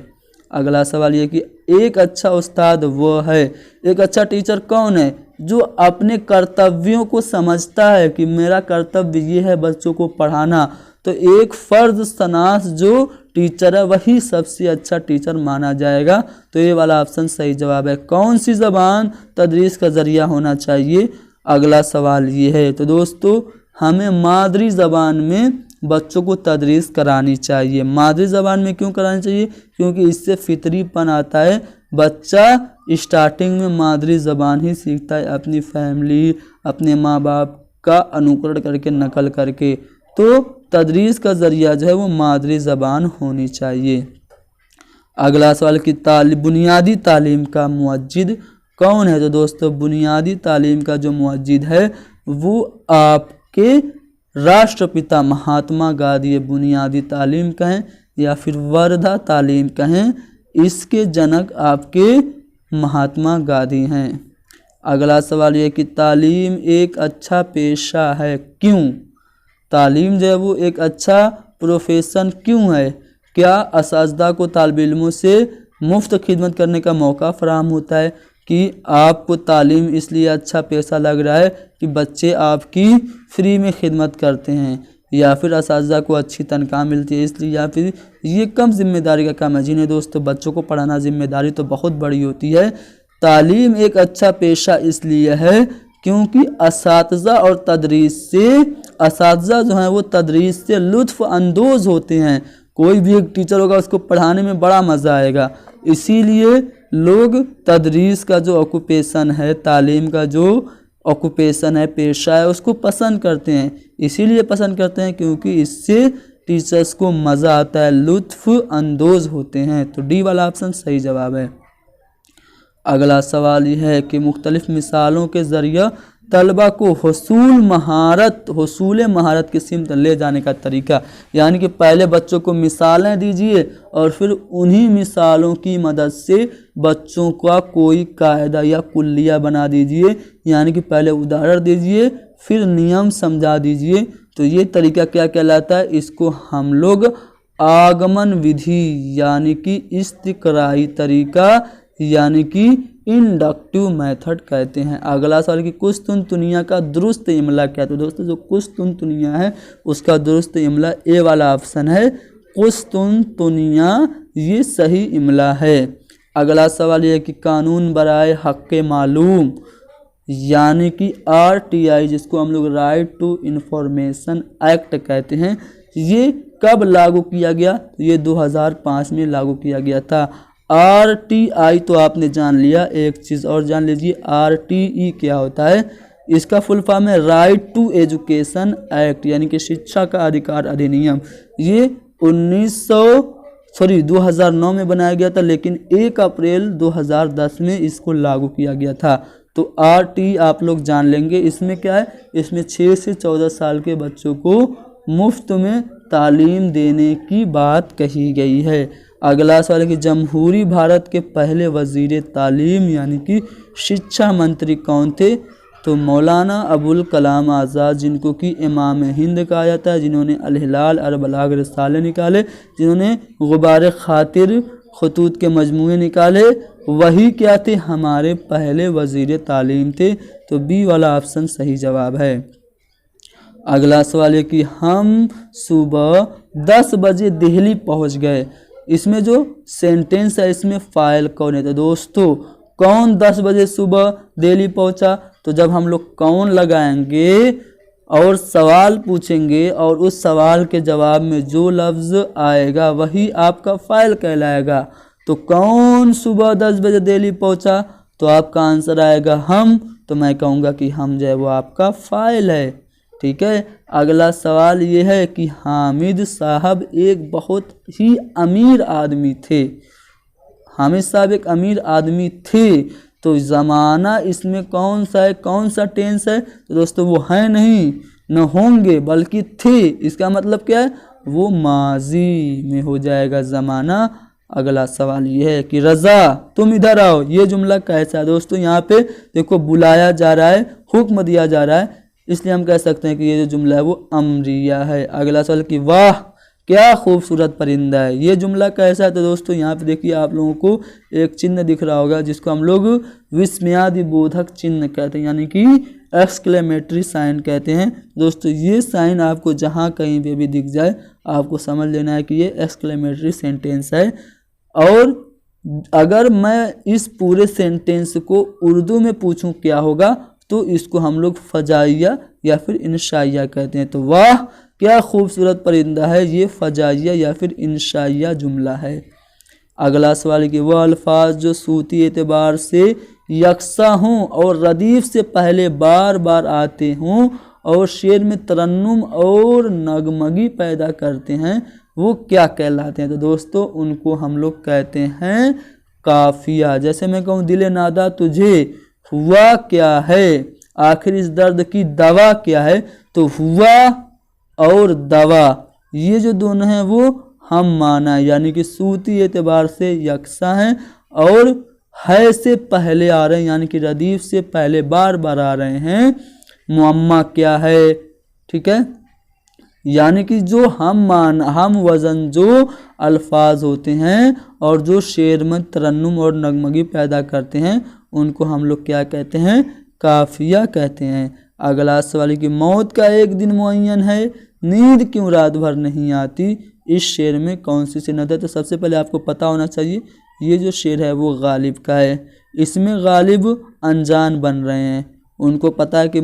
अगला सवाल ये कि एक अच्छा उस्ताद वो है, एक अच्छा टीचर कौन है जो अपने कर्तव्यों को समझता है कि मेरा कर्तव्य ये है बच्चों को पढ़ाना। तो एक फ़र्ज शनास जो टीचर है वही सबसे अच्छा टीचर माना जाएगा। तो ये वाला ऑप्शन सही जवाब है। कौन सी ज़बान तदरीस का ज़रिया होना चाहिए। अगला सवाल ये है। तो दोस्तों हमें मादरी ज़बान में बच्चों को तदरीस करानी चाहिए। मादरी ज़बान में क्यों करानी चाहिए, क्योंकि इससे फितरीपन आता है। बच्चा स्टार्टिंग में मादरी ज़बान ही सीखता है, अपनी फैमिली अपने माँ बाप का अनुकरण करके, नकल करके। तो तदरीस का ज़रिया जो है वो मादरी ज़बान होनी चाहिए। अगला सवाल कि बुनियादी तालीम का मुअज्जिद कौन है? तो दोस्तों बुनियादी तालीम का जो मुअज्जिद है वो आपके राष्ट्रपिता महात्मा गांधी बुनियादी तालीम कहें या फिर वर्धा तालीम कहें, इसके जनक आपके महात्मा गांधी हैं। अगला सवाल ये कि तालीम एक अच्छा पेशा है, क्यों? तालीम जो है वो एक अच्छा प्रोफेशन क्यों है? क्या असातिज़ा को तालिब इल्मों से मुफ्त खिदमत करने का मौका फराहम होता है कि आपको तालीम इसलिए अच्छा पेशा लग रहा है कि बच्चे आपकी फ्री में खिदमत करते हैं, या फिर असातिज़ा को अच्छी तनख्वाह मिलती है इसलिए, या फिर ये कम जिम्मेदारी का काम है? जिन्हें दोस्तों बच्चों को पढ़ाना जिम्मेदारी तो बहुत बड़ी होती है। तालीम एक अच्छा पेशा इसलिए है क्योंकि असातिज़ा और तदरीस से, असातिज़ा जो हैं वो तदरीस से लुत्फ़ अंदोज़ होते हैं। कोई भी एक टीचर होगा उसको पढ़ाने में बड़ा मज़ा आएगा, इसीलिए लोग तदरीस का जो ऑक्यूपेशन है, तालीम का जो ऑक्यूपेशन है, पेशा है, उसको पसंद करते हैं। इसीलिए पसंद करते हैं क्योंकि इससे टीचर्स को मज़ा आता है, लुत्फ़ अंदोज़ होते हैं। तो डी वाला ऑप्शन सही जवाब है। अगला सवाल यह है कि मुख्तलिफ़ मिसालों के ज़रिए तलबा को हुसूल महारत की सिमत ले जाने का तरीका, यानी कि पहले बच्चों को मिसालें दीजिए और फिर उन्हीं मिसालों की मदद से बच्चों का कोई कायदा या कुल्लिया बना दीजिए, यानी कि पहले उदाहरण दीजिए फिर नियम समझा दीजिए। तो ये तरीका क्या कहलाता है? इसको हम लोग आगमन विधि यानी कि इस्तिक़राई तरीका यानी कि इंडक्टिव मेथड कहते हैं। अगला सवाल कि कुस्तुनतुनिया का दुरुस्त इमला क्या है? तो दोस्तों जो कुस्तुनतुनिया है उसका दुरुस्त इमला ए वाला ऑप्शन है, कुस्तुनतुनिया, ये सही इमला है। अगला सवाल ये है कि कानून बराए हक़ मालूम यानी कि RTI, जिसको हम लोग राइट टू इंफॉर्मेशन एक्ट कहते हैं, ये कब लागू किया गया? तो ये 2005 में लागू किया गया था। RTI तो आपने जान लिया, एक चीज़ और जान लीजिए RTE क्या होता है। इसका फुल फॉर्म है राइट टू एजुकेशन एक्ट यानी कि शिक्षा का अधिकार अधिनियम। ये 2009 में बनाया गया था, लेकिन 1 अप्रैल 2010 में इसको लागू किया गया था। तो RTE आप लोग जान लेंगे। इसमें क्या है? इसमें 6 से 14 साल के बच्चों को मुफ्त में तालीम देने की बात कही गई है। अगला सवाल है कि जमहूरी भारत के पहले वज़ीर तालीम यानी कि शिक्षा मंत्री कौन थे? तो मौलाना अबुल कलाम आज़ाद, जिनको कि इमाम हिंद कहा जाता है, जिन्होंने अल हिलाल और बलाग रिसाले निकाले, जिन्होंने गुबार खातिर खतूत के मजमूए निकाले, वही क्या थे? हमारे पहले वज़ीर तालीम थे। तो बी वाला ऑप्शन सही जवाब है। अगला सवाल है कि हम सुबह 10 बजे दिल्ली पहुंच गए। इसमें जो सेंटेंस है इसमें फ़ाइल कौन है? तो दोस्तों कौन 10 बजे सुबह दिल्ली पहुंचा? तो जब हम लोग कौन लगाएंगे और सवाल पूछेंगे और उस सवाल के जवाब में जो लफ्ज़ आएगा वही आपका फ़ाइल कहलाएगा। तो कौन सुबह 10 बजे दिल्ली पहुंचा? तो आपका आंसर आएगा हम। तो मैं कहूँगा कि हम जो है वो आपका फ़ाइल है। ठीक है। अगला सवाल ये है कि हामिद साहब एक बहुत ही अमीर आदमी थे। हामिद साहब एक अमीर आदमी थे, तो ज़माना इसमें कौन सा है? कौन सा टेंस है? तो दोस्तों वो है नहीं, न होंगे, बल्कि थे। इसका मतलब क्या है? वो माजी में हो जाएगा ज़माना। अगला सवाल ये है कि रज़ा तुम इधर आओ, ये जुमला कैसा है? दोस्तों यहाँ पे देखो बुलाया जा रहा है, हुक्म दिया जा रहा है, इसलिए हम कह सकते हैं कि ये जो जुमला है वो अमरिया है। अगला सवाल कि वाह क्या खूबसूरत परिंदा है, ये जुमला कैसा है? तो दोस्तों यहाँ पे देखिए आप लोगों को एक चिन्ह दिख रहा होगा जिसको हम लोग विस्मयादिबोधक चिन्ह कहते हैं, यानी कि एक्सक्लेमेटरी साइन कहते हैं। दोस्तों ये साइन आपको जहाँ कहीं पे भी दिख जाए आपको समझ लेना है कि ये एक्सक्लेमेटरी सेंटेंस है। और अगर मैं इस पूरे सेंटेंस को उर्दू में पूछूं क्या होगा, तो इसको हम लोग फजाइया या फिर इंशाइया कहते हैं। तो वाह क्या खूबसूरत परिंदा है, ये फजाइया या फिर इंशाइया जुमला है। अगला सवाल कि वह अल्फाज जो सूती एतबार से यकसा हों और रदीफ से पहले बार बार आते हों और शेर में तरन्नुम और नगमगी पैदा करते हैं, वो क्या कहलाते हैं? तो दोस्तों उनको हम लोग कहते हैं काफिया। जैसे मैं कहूँ दिले नादा तुझे हुआ क्या है, आखिर इस दर्द की दवा क्या है, तो हुआ और दवा ये जो दोनों हैं वो हम माना है, यानी कि सूती एतबार से यकसा हैं और है से पहले आ रहे हैं, यानी कि रदीफ से पहले बार बार आ रहे हैं। मुअम्मा क्या है, ठीक है, यानी कि जो हम वज़न जो अल्फाज होते हैं और जो शेर में तरन्नुम और नगमगी पैदा करते हैं उनको हम लोग क्या कहते हैं, काफिया कहते हैं। अगला सवाल की मौत का एक दिन मुअय्यन है, नींद क्यों रात भर नहीं आती, इस शेर में कौन सी सिनत है। तो सबसे पहले आपको पता होना चाहिए ये जो शेर है वो गालिब का है। इसमें गालिब अनजान बन रहे हैं, उनको पता है कि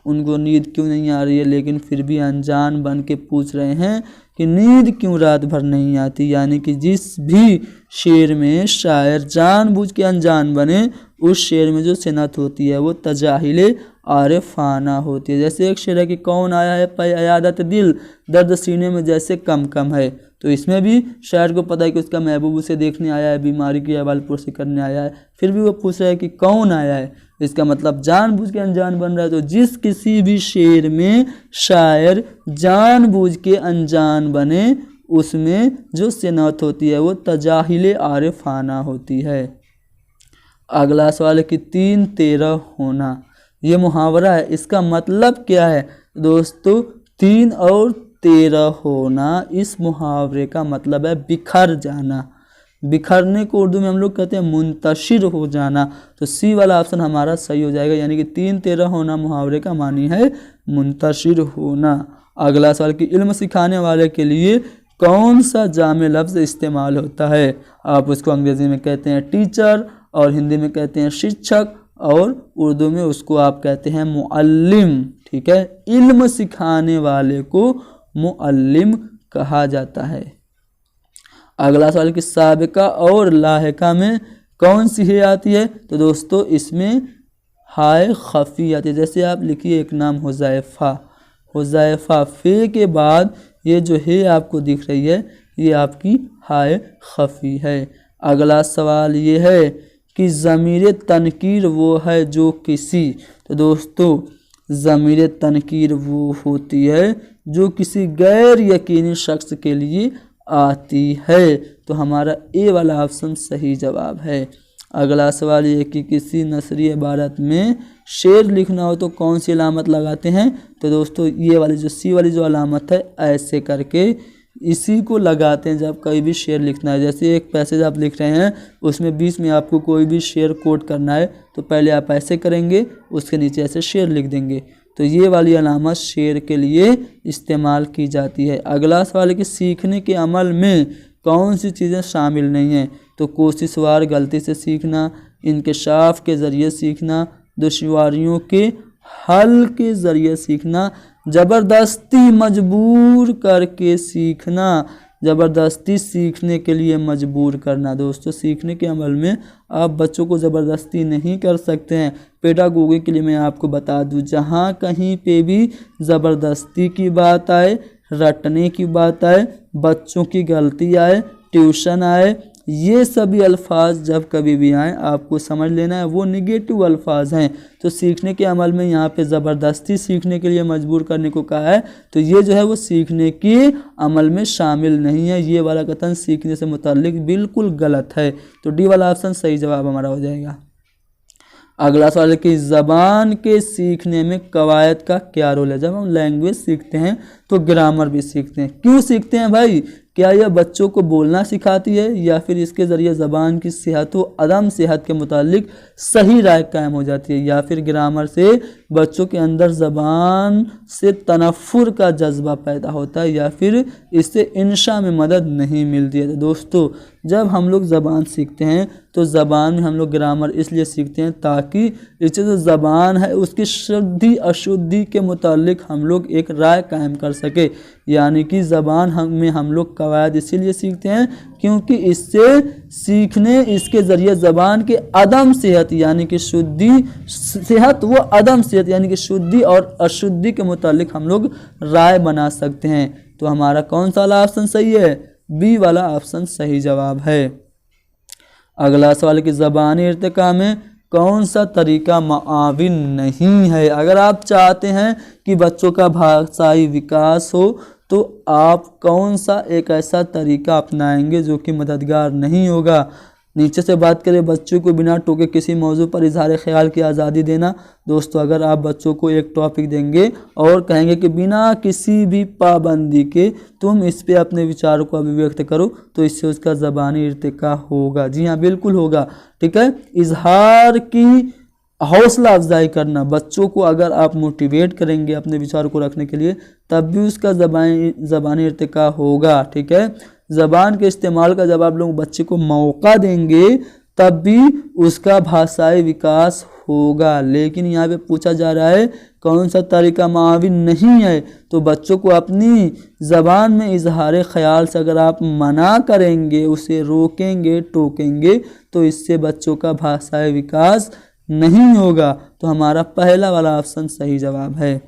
उनको नींद क्यों नहीं आ रही है, लेकिन फिर भी अनजान बन के पूछ रहे हैं कि नींद क्यों रात भर नहीं आती। यानी कि जिस भी शेर में शायर जानबूझ के अनजान बने उस शेर में जो सिनत होती है वो तजाहिले आरिफाना होती है। जैसे एक शेर है कि कौन आया है पे अयादत दिल, दर्द सीने में जैसे कम कम है। तो इसमें भी शायर को पता है कि उसका महबूब उसे देखने आया है, बीमारी की हवाल पुरसी करने आया है, फिर भी वो पूछ रहा है कि कौन आया है, इसका मतलब जानबूझ के अनजान बन रहा है। तो जिस किसी भी शेर में शायर जानबूझ के अनजान बने उसमें जो सिनत होती है वो तजाहिले आरिफाना होती है। अगला सवाल है कि 3-13 होना, ये मुहावरा है, इसका मतलब क्या है। दोस्तों 3 और 13 होना, इस मुहावरे का मतलब है बिखर जाना। बिखरने को उर्दू में हम लोग कहते हैं मुंतशिर हो जाना। तो सी वाला ऑप्शन हमारा सही हो जाएगा, यानी कि 3-13 होना मुहावरे का मानी है मुंतशिर होना। अगला सवाल कि इल्म सिखाने वाले के लिए कौन सा जामे लफ्ज़ इस्तेमाल होता है। आप उसको अंग्रेज़ी में कहते हैं टीचर और हिंदी में कहते हैं शिक्षक और उर्दू में उसको आप कहते हैं मुअल्लिम, ठीक है। इल्म सिखाने वाले को मुअल्लिम कहा जाता है। अगला सवाल कि साबिका और लाहिका में कौन सी है आती है। तो दोस्तों इसमें हाय खफ़ी आती है। जैसे आप लिखिए एक नाम हुज़ैफ़ा, हुज़ैफ़ा फे के बाद ये जो है आपको दिख रही है ये आपकी हाय खफ़ी है। अगला सवाल ये है कि ज़मीर तनकीर वो है जो किसी। तो दोस्तों ज़मीर तनकीर वो होती है जो किसी गैर यकीनी शख्स के लिए आती है। तो हमारा ए वाला ऑप्शन सही जवाब है। अगला सवाल ये कि किसी नसरी इबारत में शेर लिखना हो तो कौन सी अलामत लगाते हैं। तो दोस्तों ये वाली जो सी वाली जो अलामत है ऐसे करके इसी को लगाते हैं जब कहीं भी शेर लिखना है। जैसे एक पैसेज आप लिख रहे हैं उसमें बीच में आपको कोई भी शेर कोट करना है तो पहले आप ऐसे करेंगे, उसके नीचे ऐसे शेर लिख देंगे। तो ये वाली अलामत शेर के लिए इस्तेमाल की जाती है। अगला सवाल है कि सीखने के अमल में कौन सी चीज़ें शामिल नहीं हैं। तो कोशिशवार गलती से सीखना, इंकशाफ के ज़रिए सीखना, दुश्वारियों के हल के ज़रिए सीखना, ज़बरदस्ती मजबूर करके सीखना, ज़बरदस्ती सीखने के लिए मजबूर करना। दोस्तों सीखने के अमल में आप बच्चों को ज़बरदस्ती नहीं कर सकते हैं। पेडागोगी के लिए मैं आपको बता दूं, जहाँ कहीं पे भी ज़बरदस्ती की बात आए, रटने की बात आए, बच्चों की गलती आए, ट्यूशन आए, ये सभी अल्फाज जब कभी भी आएँ आपको समझ लेना है वो निगेटिव अल्फाज हैं। तो सीखने के अमल में यहाँ पे ज़बरदस्ती सीखने के लिए मजबूर करने को कहा है तो ये जो है वो सीखने के अमल में शामिल नहीं है। ये वाला कथन सीखने से मुताल्लिक बिल्कुल गलत है। तो डी वाला ऑप्शन सही जवाब हमारा हो जाएगा। अगला सवाल है कि ज़बान के सीखने में कवायद का क्या रोल है। जब हम लैंग्वेज सीखते हैं तो ग्रामर भी सीखते हैं। क्यों सीखते हैं भाई? क्या यह बच्चों को बोलना सिखाती है या फिर इसके ज़रिए ज़बान की सेहत व अदम सेहत के मुतालिक सही राय कायम हो जाती है, या फिर ग्रामर से बच्चों के अंदर ज़बान से तनफ़ुर का जज्बा पैदा होता है, या फिर इससे इंशा में मदद नहीं मिलती है। तो दोस्तों जब हम लोग ज़बान सीखते हैं तो ज़बान में हम लोग ग्रामर इसलिए सीखते हैं ताकि इससे जो ज़बान है उसकी शुद्धि अशुद्धि के मुतालिक हम लोग एक राय कायम कर सके। यानी कि ज़बान में हम लोग कवायद इसीलिए सीखते हैं क्योंकि इससे सीखने इसके ज़रिए ज़बान के अदम सेहत यानी कि शुद्धि सेहत व अदम सेहत यानी कि शुद्धि और अशुद्धि के मुतालिक हम लोग राय बना सकते हैं। तो हमारा कौन सा वाला ऑप्शन सही है? बी वाला ऑप्शन सही जवाब है। अगला सवाल कि ज़बानी इर्तिका में कौन सा तरीका मुआविन नहीं है। अगर आप चाहते हैं कि बच्चों का भाषाई विकास हो तो आप कौन सा एक ऐसा तरीका अपनाएंगे जो कि मददगार नहीं होगा। नीचे से बात करें, बच्चों को बिना टोके किसी मौजू पर इजहार ख्याल की आज़ादी देना। दोस्तों, अगर आप बच्चों को एक टॉपिक देंगे और कहेंगे कि बिना किसी भी पाबंदी के तुम इस पे अपने विचारों को अभिव्यक्त करो, तो इससे उसका ज़बानी इर्तिका होगा। जी हाँ, बिल्कुल होगा। ठीक है, इजहार की हौसला अफजाई करना, बच्चों को अगर आप मोटिवेट करेंगे अपने विचारों को रखने के लिए, तब भी उसका ज़बानी इर्तिका होगा। ठीक है, ज़बान के इस्तेमाल का जब आप लोग बच्चे को मौका देंगे तब भी उसका भाषाई विकास होगा। लेकिन यहाँ पे पूछा जा रहा है कौन सा तरीका मुआविन नहीं है, तो बच्चों को अपनी ज़बान में इजहार ख्याल से अगर आप मना करेंगे, उसे रोकेंगे, टोकेंगे, तो इससे बच्चों का भाषाई विकास नहीं होगा। तो हमारा पहला वाला ऑप्शन सही जवाब है।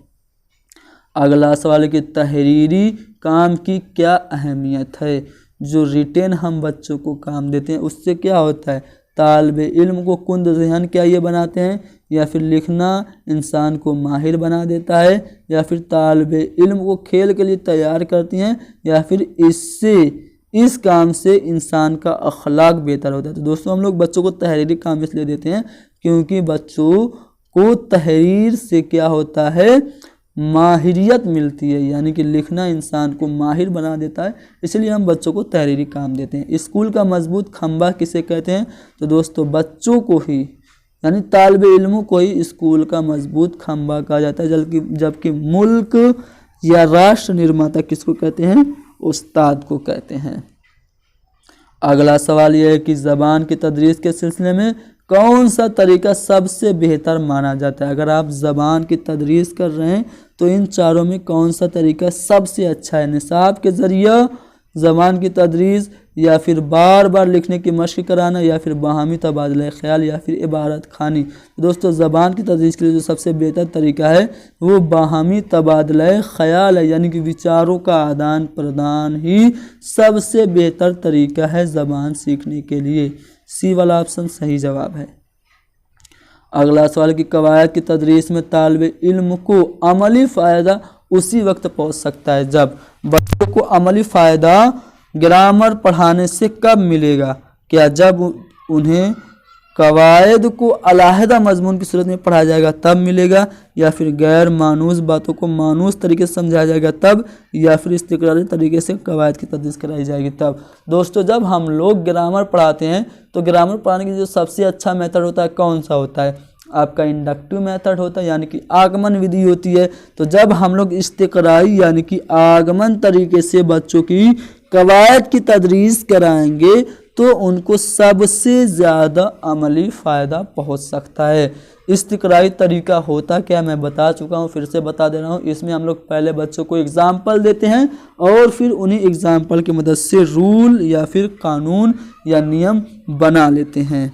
अगला सवाल है कि तहरीरी काम की क्या अहमियत है। जो रिटेन हम बच्चों को काम देते हैं उससे क्या होता है, तालिबे इल्म को कुंद ज़हन क्या ये बनाते हैं, या फिर लिखना इंसान को माहिर बना देता है, या फिर तालिबे इल्म को खेल के लिए तैयार करती हैं, या फिर इस काम से इंसान का अखलाक बेहतर होता है। तो दोस्तों, हम लोग बच्चों को तहरीरी काम इसलिए देते हैं क्योंकि बच्चों को तहरीर से क्या होता है, माहिरियत मिलती है, यानी कि लिखना इंसान को माहिर बना देता है, इसलिए हम बच्चों को तहरीरी काम देते हैं। स्कूल का मजबूत खंबा किसे कहते हैं, तो दोस्तों बच्चों को ही, यानी तालिबे इल्मों को ही स्कूल का मजबूत खंबा कहा जाता है। जबकि मुल्क या राष्ट्र निर्माता किसको कहते हैं, उस्ताद को कहते हैं। अगला सवाल यह है कि ज़बान की तदरीस के सिलसिले में कौन सा तरीका सबसे बेहतर माना जाता है। अगर आप ज़बान की तदरीस कर रहे हैं तो इन चारों में कौन सा तरीका सबसे अच्छा है, निसाब के ज़रिए ज़बान की तदरीस, या फिर बार बार लिखने की मशक़ कराना, या फिर बाहमी तबादला ख्याल, या फिर इबारत खानी। दोस्तों, ज़बान की तदरीस के लिए जो सबसे बेहतर तरीका है वो बाहमी तबादला ख्याल है, यानी कि विचारों का आदान प्रदान ही सबसे बेहतर तरीका है ज़बान सीखने के लिए। सी वाला ऑप्शन सही जवाब है। अगला सवाल की कवायद की तदरीस में तालिबे इल्म को अमली फ़ायदा उसी वक्त पहुँच सकता है जब बच्चों को अमली फ़ायदा ग्रामर पढ़ाने से कब मिलेगा, क्या जब उन्हें कवायद को अलहदा मजमून की सूरत में पढ़ाया जाएगा तब मिलेगा, या फिर गैर मानूस बातों को मानूस तरीके से समझाया जाएगा तब, या फिर इस्तिक़रारी तरीके से कवायद की तदरीस कराई जाएगी तब। दोस्तों, जब हम लोग ग्रामर पढ़ाते हैं तो ग्रामर पढ़ाने की जो सबसे अच्छा मेथड होता है कौन सा होता है, आपका इंडक्टिव मेथड होता है, यानी कि आगमन विधि होती है। तो जब हम लोग इस्तिक़राई यानी कि आगमन तरीके से बच्चों की कवायद की तदरीस कराएंगे तो उनको सबसे ज़्यादा अमली फ़ायदा पहुंच सकता है। इस्तिक़राई तरीका होता क्या मैं बता चुका हूं, फिर से बता दे रहा हूं। इसमें हम लोग पहले बच्चों को एग्ज़ाम्पल देते हैं और फिर उन्हीं एग्ज़ाम्पल की मदद से रूल या फिर कानून या नियम बना लेते हैं।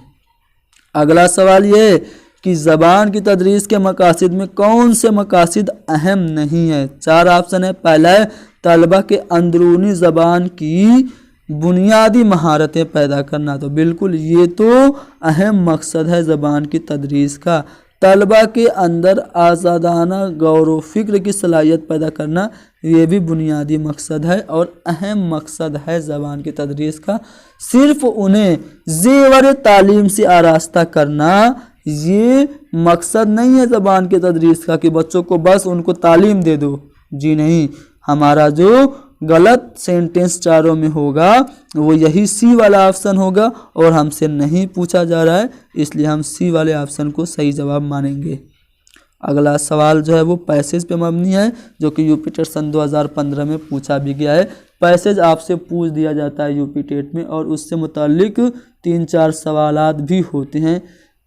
अगला सवाल ये कि ज़बान की तदरीस के मकासिद में कौन से मकासिद अहम नहीं है। चार ऑप्शन है। पहला है तलबा के अंदरूनी ज़बान की बुनियादी महारतें पैदा करना, तो बिल्कुल ये तो अहम मकसद है ज़बान की तदरीस का। तलबा के अंदर आज़ादाना गौर व फ़िक्र की सलाहियत पैदा करना, ये भी बुनियादी मकसद है और अहम मकसद है ज़बान की तदरीस का। सिर्फ़ उन्हें ज़ेवर तालीम से आरास्ता करना, ये मकसद नहीं है ज़बान की तदरीस का कि बच्चों को बस उनको तालीम दे दो। जी नहीं, हमारा जो गलत सेंटेंस चारों में होगा वो यही सी वाला ऑप्शन होगा और हमसे नहीं पूछा जा रहा है, इसलिए हम सी वाले ऑप्शन को सही जवाब मानेंगे। अगला सवाल जो है वो पैसेज पे मबनी है, जो कि यूपी टेट सन 2015 में पूछा भी गया है। पैसेज आपसे पूछ दिया जाता है यूपी टेट में और उससे मुताल्लिक 3-4 सवालात भी होते हैं।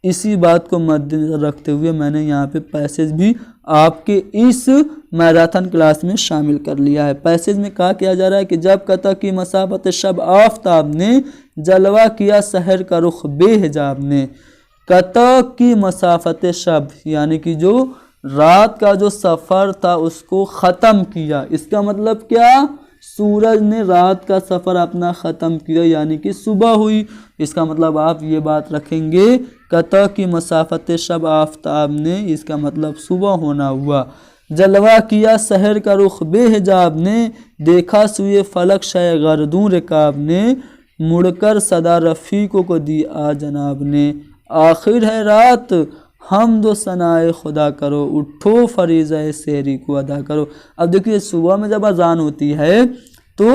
इसी बात को मद्देनजर रखते हुए मैंने यहाँ पे पैसेज भी आपके इस मैराथन क्लास में शामिल कर लिया है। पैसेज में कहा किया जा रहा है कि जब कता की मसाफत शब आफ्ताब ने जलवा किया शहर का रुख बेहिजाब ने। कता की मसाफत शब यानी कि जो रात का जो सफ़र था उसको ख़त्म किया, इसका मतलब क्या, सूरज ने रात का सफ़र अपना ख़त्म किया यानी कि सुबह हुई। इसका मतलब आप ये बात रखेंगे कता की मसाफत शब आफताब ने, इसका मतलब सुबह होना हुआ। जलवा किया शहर का रुख बेहिजाब ने, देखा सुए फलक शय गर्दूं रिकाब ने, मुड़कर सदा रफ़ीक़ों को दी आ जनाब ने। आखिर है रात हमदो सनाए खुदा करो, उठो फरीज़ा सेहरी को अदा करो। अब देखिए सुबह में जब अजान होती है तो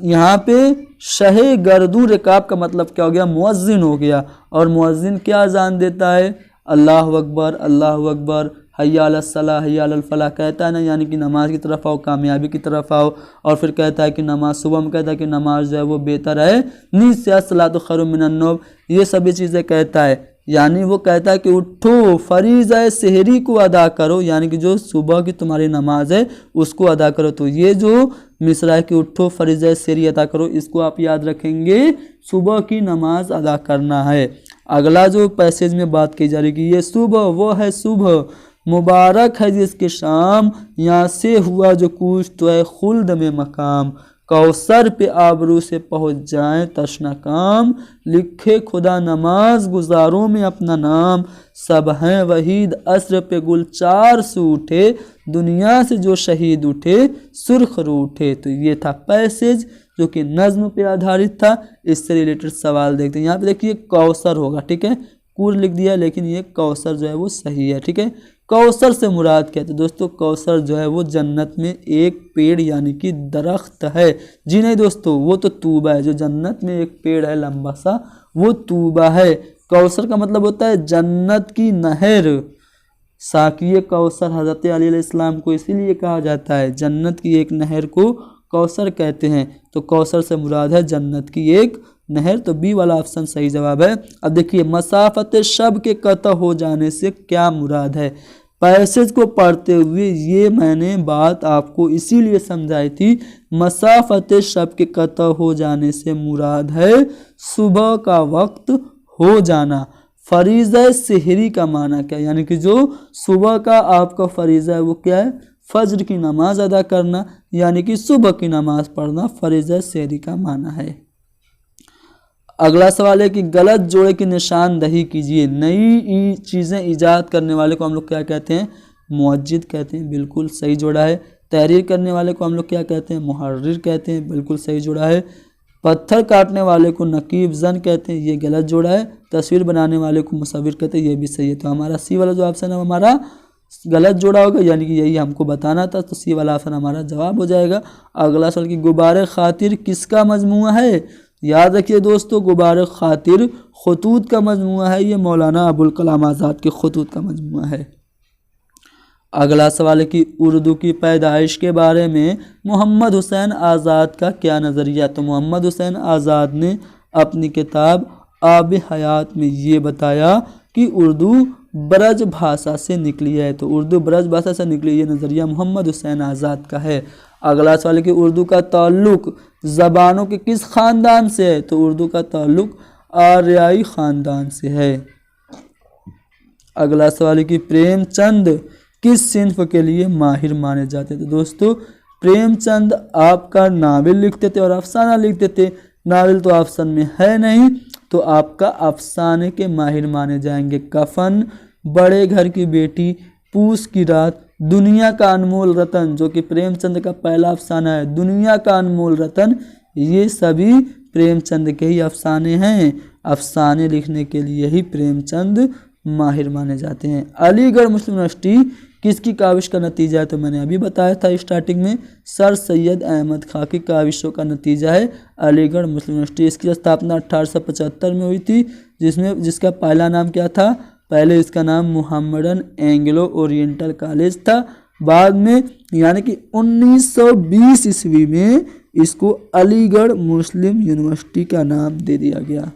यहाँ पे शहे गर्दू रिकाब का मतलब क्या हो गया, मुअज्जिन हो गया। और मुअज्जिन क्या अजान देता है, अल्लाह अकबर अल्लाह अकबर, हय्या अलस सलाह हय्या अलल फलाह कहता है ना, यानी कि नमाज की तरफ आओ, कामयाबी की तरफ आओ। और फिर कहता है कि नमाज, सुबह में कहता है कि नमाज जो है वो बेहतर है, नींद से अस्सलातु खैरुम मिनन नौम, ये सभी चीज़ें कहता है। यानी वो कहता है कि उठो फरीज़ा सेहरी को अदा करो, यानी कि जो सुबह की तुम्हारी नमाज है उसको अदा करो। तो ये जो मिसरा है कि उठो फरीज़ा सेहरी अदा करो, इसको आप याद रखेंगे, सुबह की नमाज अदा करना है। अगला जो पैसेज में बात की जा रही है कि ये सुबह वो है सुबह, मुबारक है जिसके शाम, यहाँ से हुआ जो कूच तो है खुल्द में मकाम, कौसर पे आबरू से पहुँच जाए तशना काम, लिखे खुदा नमाज गुजारों में अपना नाम, सब हैं वहीद अस्र पे गुलचार से उठे, दुनिया से जो शहीद उठे सुर्ख रूठे। तो ये था पैसेज जो कि नज़्म पे आधारित था। इससे रिलेटेड सवाल देखते हैं। यहाँ पे देखिए कौसर होगा, ठीक है, कुर लिख दिया लेकिन ये कौसर जो है वो सही है, ठीक है। कौसर से मुराद क्या है, तो दोस्तों कौसर जो है वो जन्नत में एक पेड़ यानी कि दरख्त है। जी नहीं दोस्तों, वो तो तूबा है, जो जन्नत में एक पेड़ है लंबा सा वो तूबा है। कौसर का मतलब होता है जन्नत की नहर। साकिए कौसर हज़रत अली अलैहिस्सलाम को इसीलिए कहा जाता है, जन्नत की एक नहर को कौसर कहते हैं। तो कौसर से मुराद है जन्नत की एक नहर। तो बी वाला ऑप्शन सही जवाब है। अब देखिए मसाफत शब के कतः हो जाने से क्या मुराद है। पैसेज को पढ़ते हुए ये मैंने बात आपको इसीलिए समझाई थी, मसाफत शब के कतः हो जाने से मुराद है सुबह का वक्त हो जाना। फरीज़ा सेहरी का माना क्या, यानी कि जो सुबह का आपका फरीज़ा है वो क्या है, फज्र की नमाज अदा करना, यानी कि सुबह की नमाज पढ़ना फरीज़ा सेहरी का माना है। अगला सवाल है कि गलत जोड़े की निशानदही कीजिए। नई चीज़ें ईजाद करने वाले को हम लोग क्या कहते हैं, मुअज्जिद कहते हैं, बिल्कुल सही जोड़ा है। तहरीर करने वाले को हम लोग क्या कहते हैं, मुहर्रिर कहते हैं, बिल्कुल सही जोड़ा है। पत्थर काटने वाले को नकीब जन कहते हैं, ये गलत जोड़ा है। तस्वीर बनाने वाले को मुसव्विर कहते हैं, ये भी सही है। तो हमारा सी वाला जो ऑप्शन है हमारा गलत जोड़ा होगा, यानी कि यही हमको बताना था, तो सी वाला ऑप्शन हमारा जवाब हो जाएगा। अगला सवाल कि गुब्बारे खातिर किसका मजमुआ है। याद रखिए दोस्तों, गुब्बारे खातिर खतूत का मजमुआ है, ये मौलाना अबुल कलाम आज़ाद के खतूत का मजमुआ है। अगला सवाल है कि उर्दू की पैदाइश के बारे में मोहम्मद हुसैन आज़ाद का क्या नज़रिया। तो मोहम्मद हुसैन आज़ाद ने अपनी किताब आब हयात में ये बताया कि उर्दू ब्रज भाषा से निकली है। तो उर्दू ब्रज भाषा से निकली, ये नज़रिया मोहम्मद हुसैन आज़ाद का है। अगला सवाल है कि उर्दू का ताल्लुक़ ज़बानों के किस ख़ानदान से है। तो उर्दू का ताल्लुक़ आर्याई ख़ानदान से है। अगला सवाल है कि प्रेमचंद किस सिन्फ के लिए माहिर माने जाते थे। तो दोस्तों प्रेमचंद आपका नावल लिखते थे और अफसाना लिखते थे। नावल तो ऑप्शन में है नहीं, तो आपका अफसाने के माहिर माने जाएंगे। कफन, बड़े घर की बेटी, पूस की रात, दुनिया का अनमोल रतन, जो कि प्रेमचंद का पहला अफसाना है, दुनिया का अनमोल रतन, ये सभी प्रेमचंद के ही अफसाने हैं। अफसाने लिखने के लिए ही प्रेमचंद माहिर माने जाते हैं। अलीगढ़ मुस्लिम यूनिवर्सिटी किसकी काविश का नतीजा है। तो मैंने अभी बताया था स्टार्टिंग में, सर सैयद अहमद खां की काविशों का नतीजा है अलीगढ़ मुस्लिम यूनिवर्सिटी। इसकी स्थापना 1875 में हुई थी, जिसका पहला नाम क्या था, पहले इसका नाम मुहम्मदन एंग्लो ओरिएंटल कॉलेज था। बाद में यानी कि 1920 ईस्वी में इसको अलीगढ़ मुस्लिम यूनिवर्सिटी का नाम दे दिया गया।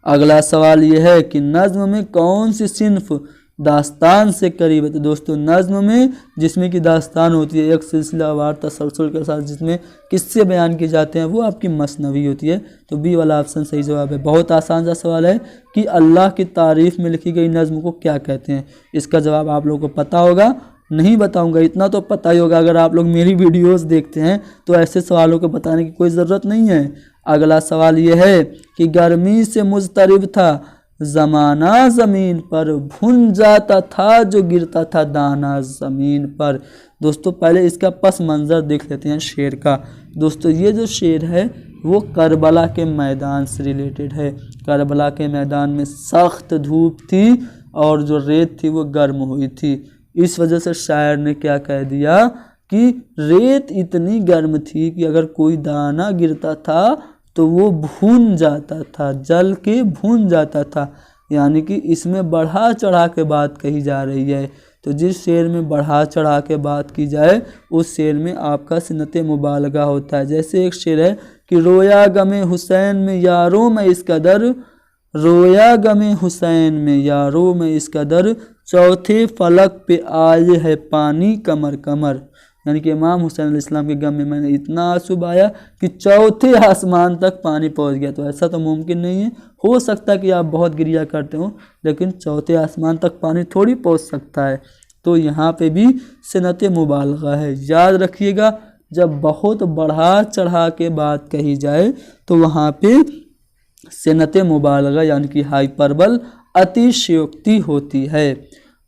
अगला सवाल यह है कि नज़्म में कौन सी सिन्फ दास्तान से करीब है। तो दोस्तों नज़्म में जिसमें कि दास्तान होती है, एक सिलसिलावार तसलसल के साथ जिसमें किस्से बयान किए जाते हैं, वो आपकी मसनवी होती है। तो बी वाला ऑप्शन सही जवाब है। बहुत आसान सा सवाल है कि अल्लाह की तारीफ़ में लिखी गई नज़्म को क्या कहते हैं। इसका जवाब आप लोगों को पता होगा, नहीं बताऊंगा, इतना तो पता ही होगा। अगर आप लोग मेरी वीडियोस देखते हैं तो ऐसे सवालों को बताने की कोई ज़रूरत नहीं है। अगला सवाल ये है कि गर्मी से मुज़तरिब था ज़माना ज़मीन पर, भुन जाता था जो गिरता था दाना ज़मीन पर। दोस्तों पहले इसका पस मंज़र देख लेते हैं शेर का। दोस्तों ये जो शेर है वो करबला के मैदान से रिलेटेड है। करबला के मैदान में सख्त धूप थी और जो रेत थी वो गर्म हुई थी। इस वजह से शायर ने क्या कह दिया कि रेत इतनी गर्म थी कि अगर कोई दाना गिरता था तो वो भून जाता था, जल के भून जाता था। यानी कि इसमें बढ़ा चढ़ा के बात कही जा रही है। तो जिस शेर में बढ़ा चढ़ा के बात की जाए उस शेर में आपका सिनत मुबालगा होता है। जैसे एक शेर है कि रोया गमे हुसैन में यारों में इस कदर, रोया गमे हुसैन में यारों में इस कदर, चौथे फलक पे आए है पानी कमर कमर। यानी कि इमाम हुसैन अलैहिस्सलाम के गम में मैंने इतना आंसू बहाया कि चौथे आसमान तक पानी पहुंच गया। तो ऐसा तो मुमकिन नहीं है। हो सकता है कि आप बहुत गिरिया करते हो लेकिन चौथे आसमान तक पानी थोड़ी पहुंच सकता है। तो यहाँ पे भी सिनत मुबालगा है। याद रखिएगा, जब बहुत बढ़ा चढ़ा के बात कही जाए तो वहाँ पे सिनत मुबालगा यानी कि हाइपरबल अतिशयोक्ति होती है।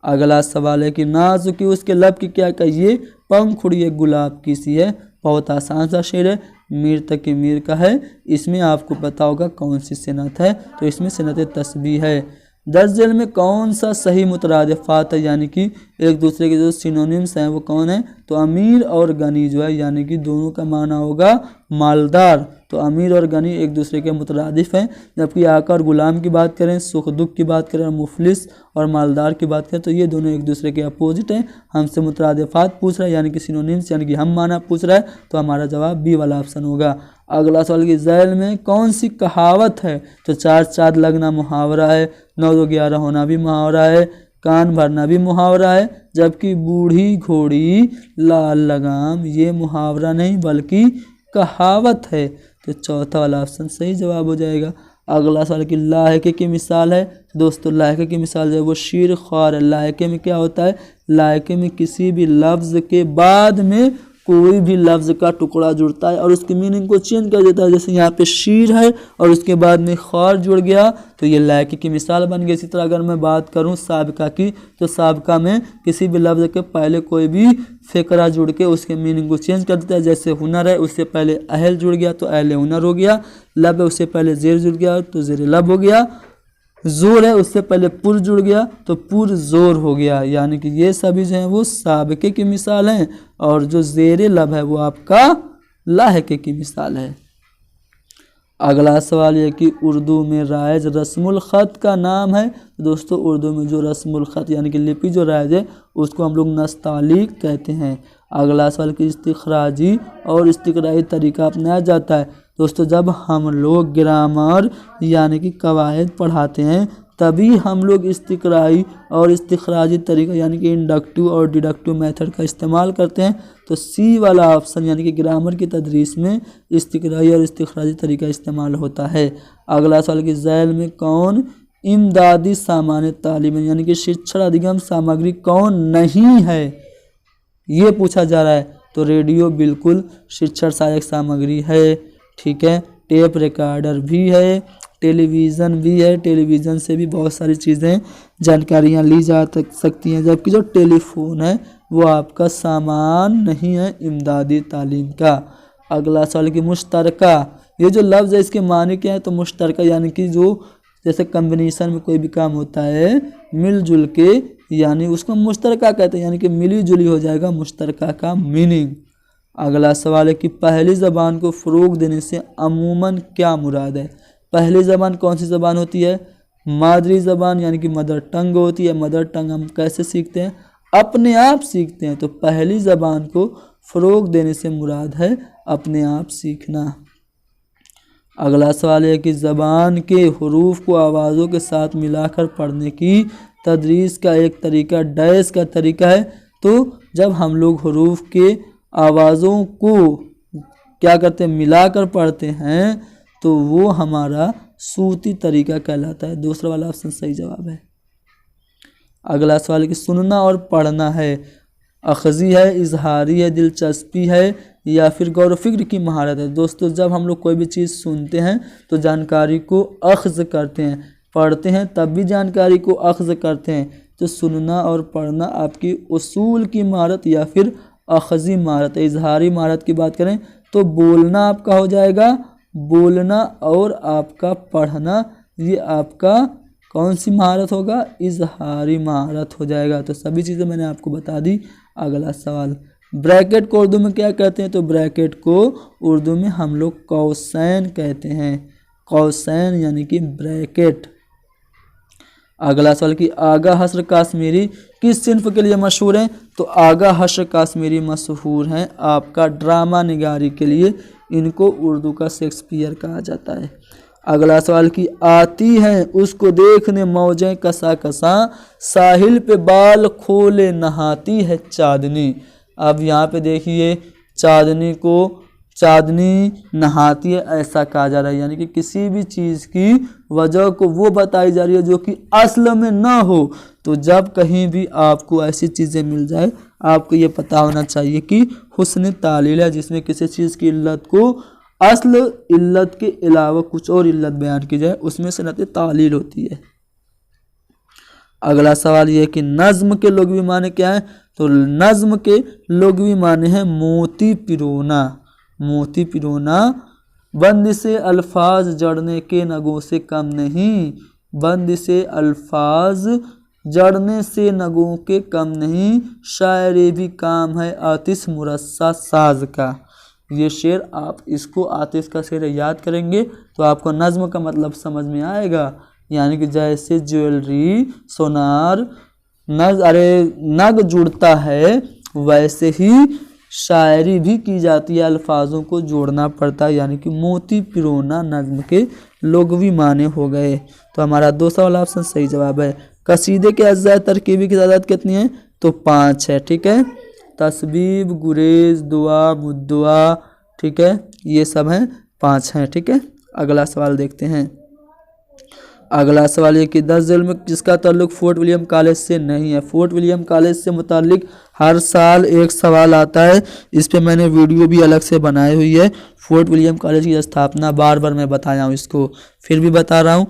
अगला सवाल है कि नाजुकी उसके लब की क्या कहिए, पंख उड़िए गुलाब की सी है। बहुत आसान सा शेर है, मीर तकी मीर का है। इसमें आपको पता होगा कौन सी सिनत है, तो इसमें सिनत तस्बीह है। 10 जेल में कौन सा सही मुतरादिफात है, यानी कि एक दूसरे के जो सिनोनिम्स हैं वो कौन है, तो अमीर और गनी जो है यानी कि दोनों का माना होगा मालदार। तो अमीर और गनी एक दूसरे के मुतरादिफ हैं। जबकि आका और गुलाम की बात करें, सुख दुख की बात करें, और मुफलिस और मालदार की बात करें तो ये दोनों एक दूसरे के अपोजिट हैं। हमसे मुतरादिफात पूछ रहा है यानी कि सिनोनिम्स यानी कि हम माना पूछ रहा है, तो हमारा जवाब बी वाला ऑप्शन होगा। अगला सवाल की झैल में कौन सी कहावत है, तो 4 चाँद लगना मुहावरा है, 9 2 11 होना भी मुहावरा है, कान भरना भी मुहावरा है, जबकि बूढ़ी घोड़ी लाल लगाम ये मुहावरा नहीं बल्कि कहावत है। तो चौथा वाला ऑप्शन सही जवाब हो जाएगा। अगला सवाल की लायके की मिसाल है। दोस्तों लायके की मिसाल जो है वो शीर ख्वार है। लायके में क्या होता है, लायके में किसी भी लफ्ज़ के बाद में कोई भी लफ्ज़ का टुकड़ा जुड़ता है और उसकी मीनिंग को चेंज कर देता है। जैसे यहाँ पे शीर है और उसके बाद में ख्वार जुड़ गया तो ये लायके की मिसाल बन गई। इसी तरह अगर मैं बात करूँ साबिका की, तो साबिका में किसी भी लफ्ज़ के पहले कोई भी फ़िक्रा जुड़ के उसके मीनिंग को चेंज कर देता है। जैसे हुनर है, उससे पहले अहल जुड़ गया तो अहल हुनर हो गया। लब है, उससे पहले ज़ेर जुड़ गया तो ज़ेर लब हो गया। ज़ोर है, उससे पहले पुर जुड़ गया तो पुर ज़ोर हो गया। यानी कि ये सभी जो हैं वो साबिके की मिसाल हैं और जो ज़ेर लब है वो आपका लाहिके की मिसाल है। अगला सवाल ये कि उर्दू में राइज रस्मुल ख़त का नाम है। दोस्तों उर्दू में जो रस्मुल ख़त यानी कि लिपि जो राइज है उसको हम लोग नस्तालीक कहते हैं। अगला सवाल कि इस्तिखराजी और इस्तिक़राई तरीका अपनाया जाता है। दोस्तों जब हम लोग ग्रामर यानी कि कवायद पढ़ाते हैं तभी हम लोग इस्तिक़राई और इस्तिखराजी तरीका यानी कि इंडक्टिव और डिडक्टिव मेथड का इस्तेमाल करते हैं। तो सी वाला ऑप्शन यानी कि ग्रामर की तदरीस में इस्तिक़राई और इस्तिखराजी तरीका इस्तेमाल होता है। अगला सवाल कि झैल में कौन इमदादी सामान तालीम यानी कि शिक्षण अधिगम सामग्री कौन नहीं है, ये पूछा जा रहा है। तो रेडियो बिल्कुल शिक्षण सहायक सामग्री है, ठीक है। टेप रिकॉर्डर भी है, टेलीविज़न भी है, टेलीविज़न से भी बहुत सारी चीज़ें जानकारियाँ ली जा सकती हैं। जबकि जो टेलीफोन है वो आपका सामान नहीं है इमदादी तालीम का। अगला सवाल कि मुश्तरका, ये जो लफ्ज़ है इसके माने क्या है, तो मुश्तरका यानी कि जो जैसे कम्बिनेशन में कोई भी काम होता है मिलजुल के यानी उसको मुश्तरका कहते हैं, यानी कि मिली जुली हो जाएगा मुश्तरका का मीनिंग। अगला सवाल है कि पहली ज़बान को फ़रोग़ देने से अमूमन क्या मुराद है। पहली ज़बान कौन सी ज़बान होती है, मादरी ज़बान यानी कि मदर टंग होती है। मदर टंग हम कैसे सीखते हैं, अपने आप सीखते हैं। तो पहली ज़बान को फ़रोग़ देने से मुराद है अपने आप सीखना। अगला सवाल है कि ज़बान के हुरूफ को आवाज़ों के साथ मिलाकर पढ़ने की तदरीस का एक तरीका डैश का तरीका है। तो जब हम लोग हुरूफ के आवाज़ों को क्या करते हैं, मिलाकर पढ़ते हैं तो वो हमारा सूती तरीका कहलाता है। दूसरा वाला ऑप्शन सही जवाब है। अगला सवाल कि सुनना और पढ़ना है। अखज़ी है, इजहारी है, दिलचस्पी है, या फिर गौर फिक्र की महारत है। दोस्तों जब हम लोग कोई भी चीज़ सुनते हैं तो जानकारी को अख्ज़ करते हैं, पढ़ते हैं तब भी जानकारी को अख्ज़ करते हैं। तो सुनना और पढ़ना आपकी उसूल की महारत या फिर अखज़ी महारत है। इजहारी महारत की बात करें तो बोलना आपका हो जाएगा, बोलना और आपका पढ़ना ये आपका कौन सी महारत होगा, इजहारी महारत हो जाएगा। तो सभी चीज़ें मैंने आपको बता दी। अगला सवाल, ब्रैकेट को उर्दू में क्या कहते हैं? तो ब्रैकेट को उर्दू में हम लोग कौसैन कहते हैं, कौसैन यानी कि ब्रैकेट। अगला सवाल कि आगा हश्र काश्मीरी किस सिन्फ के लिए मशहूर हैं? तो आगा हश्र काश्मीरी मशहूर हैं आपका ड्रामा निगारी के लिए, इनको उर्दू का शेक्सपियर कहा जाता है। अगला सवाल कि आती हैं उसको देखने मौजें कसा कसा, साहिल पे बाल खोले नहाती है चांदनी। अब यहाँ पे देखिए चांदनी को चांदनी नहाती है ऐसा कहा जा रहा है, यानी कि किसी भी चीज़ की वजह को वो बताई जा रही है जो कि असल में ना हो। तो जब कहीं भी आपको ऐसी चीज़ें मिल जाए आपको ये पता होना चाहिए कि हुस्न तालील है, जिसमें किसी चीज़ की इल्लत को असल इल्लत के अलावा कुछ और इल्लत बयान की जाए, उसमें सनत तालील होती है। अगला सवाल ये है कि नज़्म के लुग़वी माने क्या है? तो नज़्म के लुग़वी माने हैं मोती पिरोना, मोती पिरोना। बंद से अल्फाज जड़ने के नगों से कम नहीं, बंद से अल्फाज जड़ने से नगों के कम नहीं, शायरी भी काम है आतिश मुरस्सा साज का। ये शेर आप इसको आतिश का शेर याद करेंगे तो आपको नज़्म का मतलब समझ में आएगा। यानी कि जैसे ज्वेलरी सोनार नग जुड़ता है वैसे ही शायरी भी की जाती है, अल्फाजों को जोड़ना पड़ता है, यानी कि मोती पिरोना नज़्म के लुग़वी माने हो गए। तो हमारा दूसरा वाला ऑप्शन सही जवाब है। कसीदे के अज्जा तरकीबी की तादाद कितनी है? तो 5 है, ठीक है। तस्बीब, गुरेज, दुआ, मुद्दुआ, ठीक है, ये सब हैं 5 हैं, ठीक है। अगला सवाल देखते हैं। अगला सवाल ये कि 10 ज़िल जिसका ताल्लुक फोर्ट विलियम कॉलेज से नहीं है। फोर्ट विलियम कॉलेज से मुताल्लिक हर साल एक सवाल आता है, इस पे मैंने वीडियो भी अलग से बनाई हुई है। फोर्ट विलियम कॉलेज की स्थापना बार बार मैं बताया हूँ, इसको फिर भी बता रहा हूँ।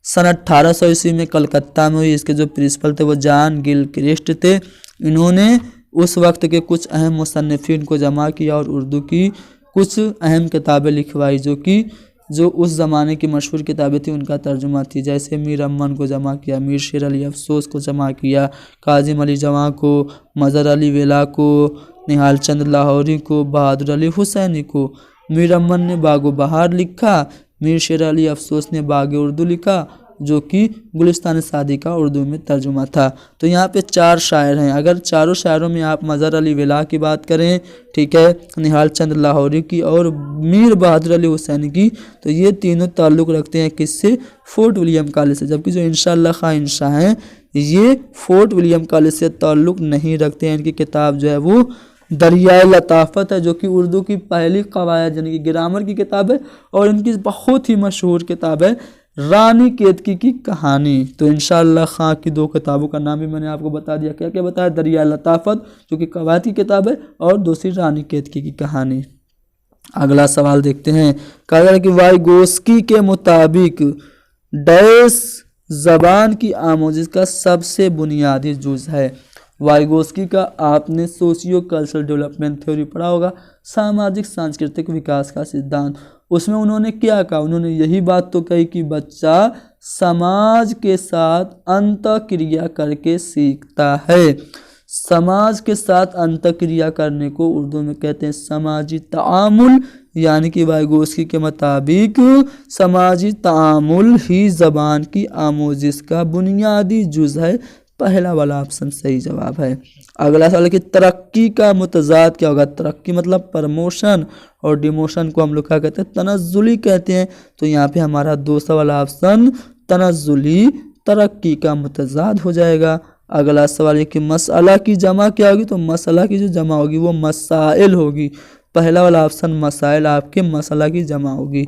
सन 1800 ईस्वी में कलकत्ता में हुई। इसके जो प्रिंसिपल थे वो जॉन गिलक्रिस्ट थे। इन्होंने उस वक्त के कुछ अहम मुसन्निफीन को जमा किया और उर्दू की कुछ अहम किताबें लिखवाई, जो उस ज़माने की मशहूर किताबें थी उनका तर्जुमा थी। जैसे मीर अमन को जमा किया, मीर शेर अली अफसोस को जमा किया, काजिम अली जवां को, मज़हर अली वेला को, निहाल चंद लाहौरी को, बहादुर अली हुसैनी को। मीर अमन ने बागो बहार लिखा, मीर शेर अली अफसोस ने बाग उर्दू लिखा, जो कि गुलिस्तान सादी का उर्दू में तर्जुमा था। तो यहाँ पे 4 शायर हैं। अगर चारों शायरों में आप मज़हर अली वेला की बात करें, ठीक है, निहाल चंद लाहौरी की और मीर बहादुर अली हुसैनी की, तो ये तीनों ताल्लुक़ रखते हैं किससे? फोर्ट विलियम कॉलेज से। जबकि जो इंशाअल्लाह खां इंशा हैं ये फोर्ट विलियम कॉलेज से ताल्लुक़ नहीं रखते हैं। इनकी किताब जो है वो दरियाए लताफ़त है, जो कि उर्दू की पहली कवायद यानी कि ग्रामर की किताब है, और इनकी बहुत ही मशहूर किताब है रानी केतकी की कहानी। तो इंशाअल्लाह खां की 2 किताबों का नाम भी मैंने आपको बता दिया। क्या क्या बताया? दरिया लताफ़त जो कि कवायद की किताब है, और दूसरी रानी केतकी की कहानी। अगला सवाल देखते हैं। कहा कि वाइगोस्की के मुताबिक डैश ज़बान की आमोज़िश का सबसे बुनियादी जुज़ है। वाइगोस्की का आपने सोशियो कल्चरल डेवलपमेंट थ्योरी पढ़ा होगा, सामाजिक सांस्कृतिक विकास का सिद्धांत। उसमें उन्होंने क्या कहा? उन्होंने यही बात तो कही कि बच्चा समाज के साथ अंतःक्रिया करके सीखता है। समाज के साथ अंतःक्रिया करने को उर्दू में कहते हैं समाजी तामुल, यानी कि वाइगोस्की के मुताबिक समाजी तामुल ही ज़बान की आमोज़िश का बुनियादी जुज़ है। पहला वाला ऑप्शन सही जवाब है। अगला सवाल है कि तरक्की का मुतज़ाद क्या होगा? तरक्की मतलब प्रमोशन, और डिमोशन को हम लोग क्या कहते हैं? तनज़्ज़ुली कहते हैं। तो यहाँ पे हमारा दूसरा वाला ऑप्शन तनज़्ज़ुली तरक्की का मुतज़ाद हो जाएगा। अगला सवाल है कि मसअला की जमा क्या होगी? तो मसला की जो जमा होगी वो मसाइल होगी। पहला वाला ऑप्शन मसाइल आपके मसला की जमा होगी।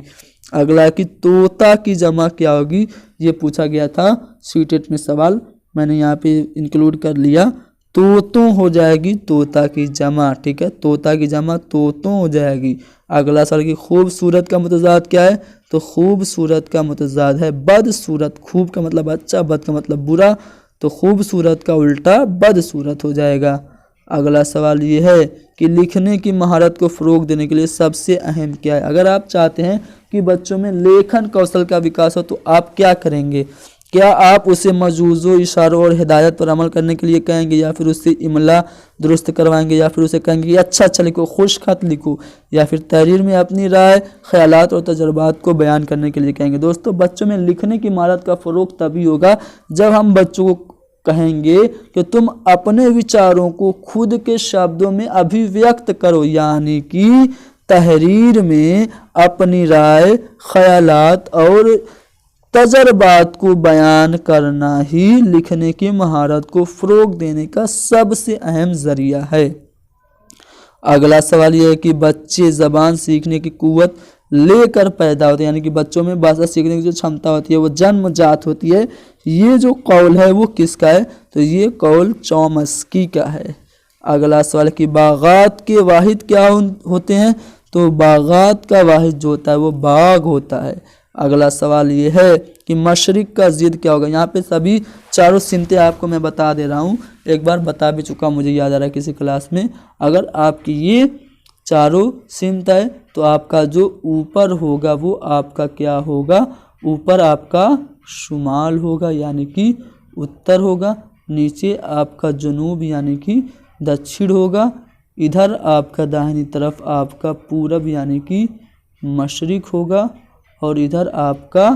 अगला है कि तोता की जमा क्या होगी? ये पूछा गया था सीटेट में सवाल, मैंने यहाँ पे इंक्लूड कर लिया। तोतों हो जाएगी तोता की जमा, ठीक है, तोता की जमा तोतों हो जाएगी। अगला सवाल की खूबसूरत का मुतज़ाद क्या है, तो खूबसूरत का मुतज़ाद है बदसूरत। खूब का मतलब अच्छा, बद का मतलब बुरा, तो खूबसूरत का उल्टा बदसूरत हो जाएगा। अगला सवाल ये है कि लिखने की महारत को फ़रोग देने के लिए सबसे अहम क्या है। अगर आप चाहते हैं कि बच्चों में लेखन कौशल का विकास हो तो आप क्या करेंगे। क्या आप उसे मजूज़ों, इशारों और हिदायत पर अमल करने के लिए कहेंगे, या फिर उससे इमला दुरुस्त करवाएंगे, या फिर उसे कहेंगे कि अच्छा अच्छा लिखो, खुश खत लिखो, या फिर तहरीर में अपनी राय, ख्यालात और तजुर्बात को बयान करने के लिए कहेंगे। दोस्तों, बच्चों में लिखने की महारत का फ़रोग तभी होगा जब हम बच्चों को कहेंगे कि तुम अपने विचारों को खुद के शब्दों में अभिव्यक्त करो, यानी कि तहरीर में अपनी राय, ख्यालात और तजर्बात को बयान करना ही लिखने की महारत को फ़रोग देने का सबसे अहम ज़रिया है। अगला सवाल यह है कि बच्चे ज़बान सीखने की कुव्वत लेकर पैदा होते हैं, यानी कि बच्चों में भाषा सीखने की जो क्षमता होती है वो जन्मजात होती है। ये जो कौल है वो किसका है, तो ये कौल चॉम्स्की का है। अगला सवाल कि बागात के वाहिद क्या होते हैं, तो बागात का वाहिद जो होता है वो बाग होता है। अगला सवाल ये है कि मशरिक का ज़िद क्या होगा। यहाँ पे सभी चारों सिमतें आपको मैं बता दे रहा हूँ, एक बार बता भी चुका, मुझे याद आ रहा है किसी क्लास में। अगर आपकी ये चारों सिमत है तो आपका जो ऊपर होगा वो आपका क्या होगा, ऊपर आपका शुमाल होगा यानी कि उत्तर होगा, नीचे आपका जनूब यानी कि दक्षिण होगा, इधर आपका दाहिनी तरफ आपका पूरब यानी कि मशरिक होगा, और इधर आपका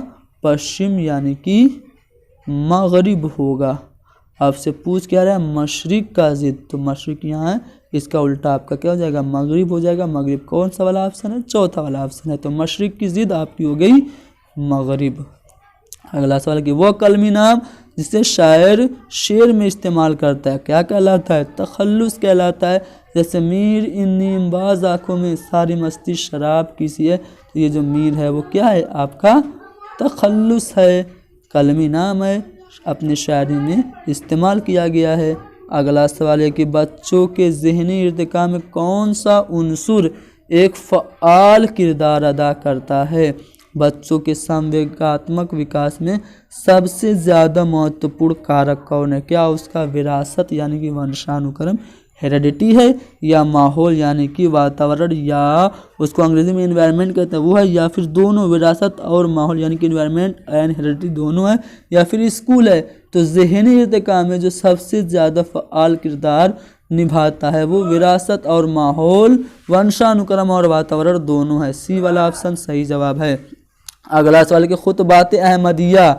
पश्चिम यानी कि मगरिब होगा। आपसे पूछ क्या रहा है, मशरिक का ज़िद, तो मशरिक यहाँ है, इसका उल्टा आपका क्या हो जाएगा, मगरिब हो जाएगा। मगरिब कौन सा वाला ऑप्शन है, चौथा वाला ऑप्शन है, तो मशरिक की ज़िद आपकी हो गई मगरिब। अगला सवाल कि वह कलमी नाम जिसे शायर शेर में इस्तेमाल करता है क्या कहलाता है, तखल्लुस कहलाता है। जैसे मीर इन नीमबाज आँखों में सारी मस्ती शराब किसी है, तो ये जो मीर है वो क्या है, आपका तखल्लुस है, कलमी नाम है, अपने शायरी में इस्तेमाल किया गया है। अगला सवाल है कि बच्चों के ज़हनी इर्तिका में कौन सा उन्सुर एक फ़आल किरदार अदा करता है। बच्चों के संवेगात्मक विकास में सबसे ज़्यादा महत्वपूर्ण कारक कौन है, क्या उसका विरासत यानी कि वंशानुक्रम हेरिडिटी है, या माहौल यानी कि वातावरण, या उसको अंग्रेजी में एनवायरनमेंट कहते हैं वो है, या फिर दोनों, विरासत और माहौल यानी कि एनवायरनमेंट एंड हेरिडिटी दोनों है, या फिर स्कूल है। तो ज़हनी इर्तिका में जो सबसे ज़्यादा फ़आल किरदार निभाता है वो विरासत और माहौल, वंशानुक्रम और वातावरण दोनों है। सी वाला ऑप्शन सही जवाब है। अगला सवाल कि खुतबात अहमदिया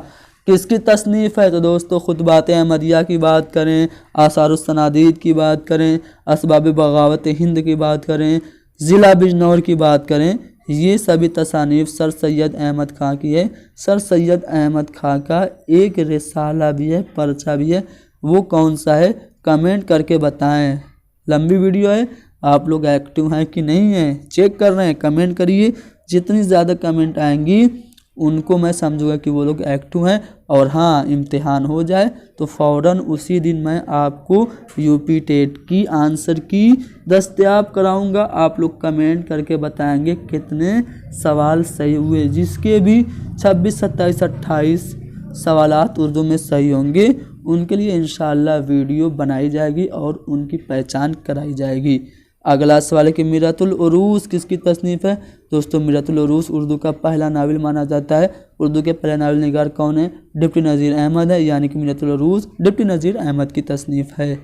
किसकी तसनीफ़ है, तो दोस्तों खुतबात अहमदिया की बात करें, आसारुस सनादीद की बात करें, असबाब बगावत हिंद की बात करें, ज़िला बिजनौर की बात करें, ये सभी तसानीफ़ सर सैयद अहमद खां की है। सर सैयद अहमद खां का एक रिसाला भी है, पर्चा भी है, वो कौन सा है, कमेंट करके बताएं। लंबी वीडियो है, आप लोग एक्टिव हैं कि नहीं हैं चेक कर रहे हैं, कमेंट करिए। जितनी ज़्यादा कमेंट आएंगी उनको मैं समझूंगा कि वो लोग एक्टिव हैं। और हाँ, इम्तिहान हो जाए तो फ़ौरन उसी दिन मैं आपको यूपी टेट की आंसर की दस्तयाब कराऊंगा। आप लोग कमेंट करके बताएंगे कितने सवाल सही हुए। जिसके भी 26, 27, 28 सवालात उर्दू में सही होंगे उनके लिए इंशाअल्लाह वीडियो बनाई जाएगी और उनकी पहचान कराई जाएगी। अगला सवाल है कि मिरतुल उरूस किसकी तसनीफ़ है। दोस्तों, मिरतुल उरूस उर्दू का पहला नावल माना जाता है। उर्दू के पहले नावल निगार कौन है, डिप्टी नज़ीर अहमद है, यानी कि मिरतुल उरूस डिप्टी नज़ीर अहमद की तसनीफ़ है।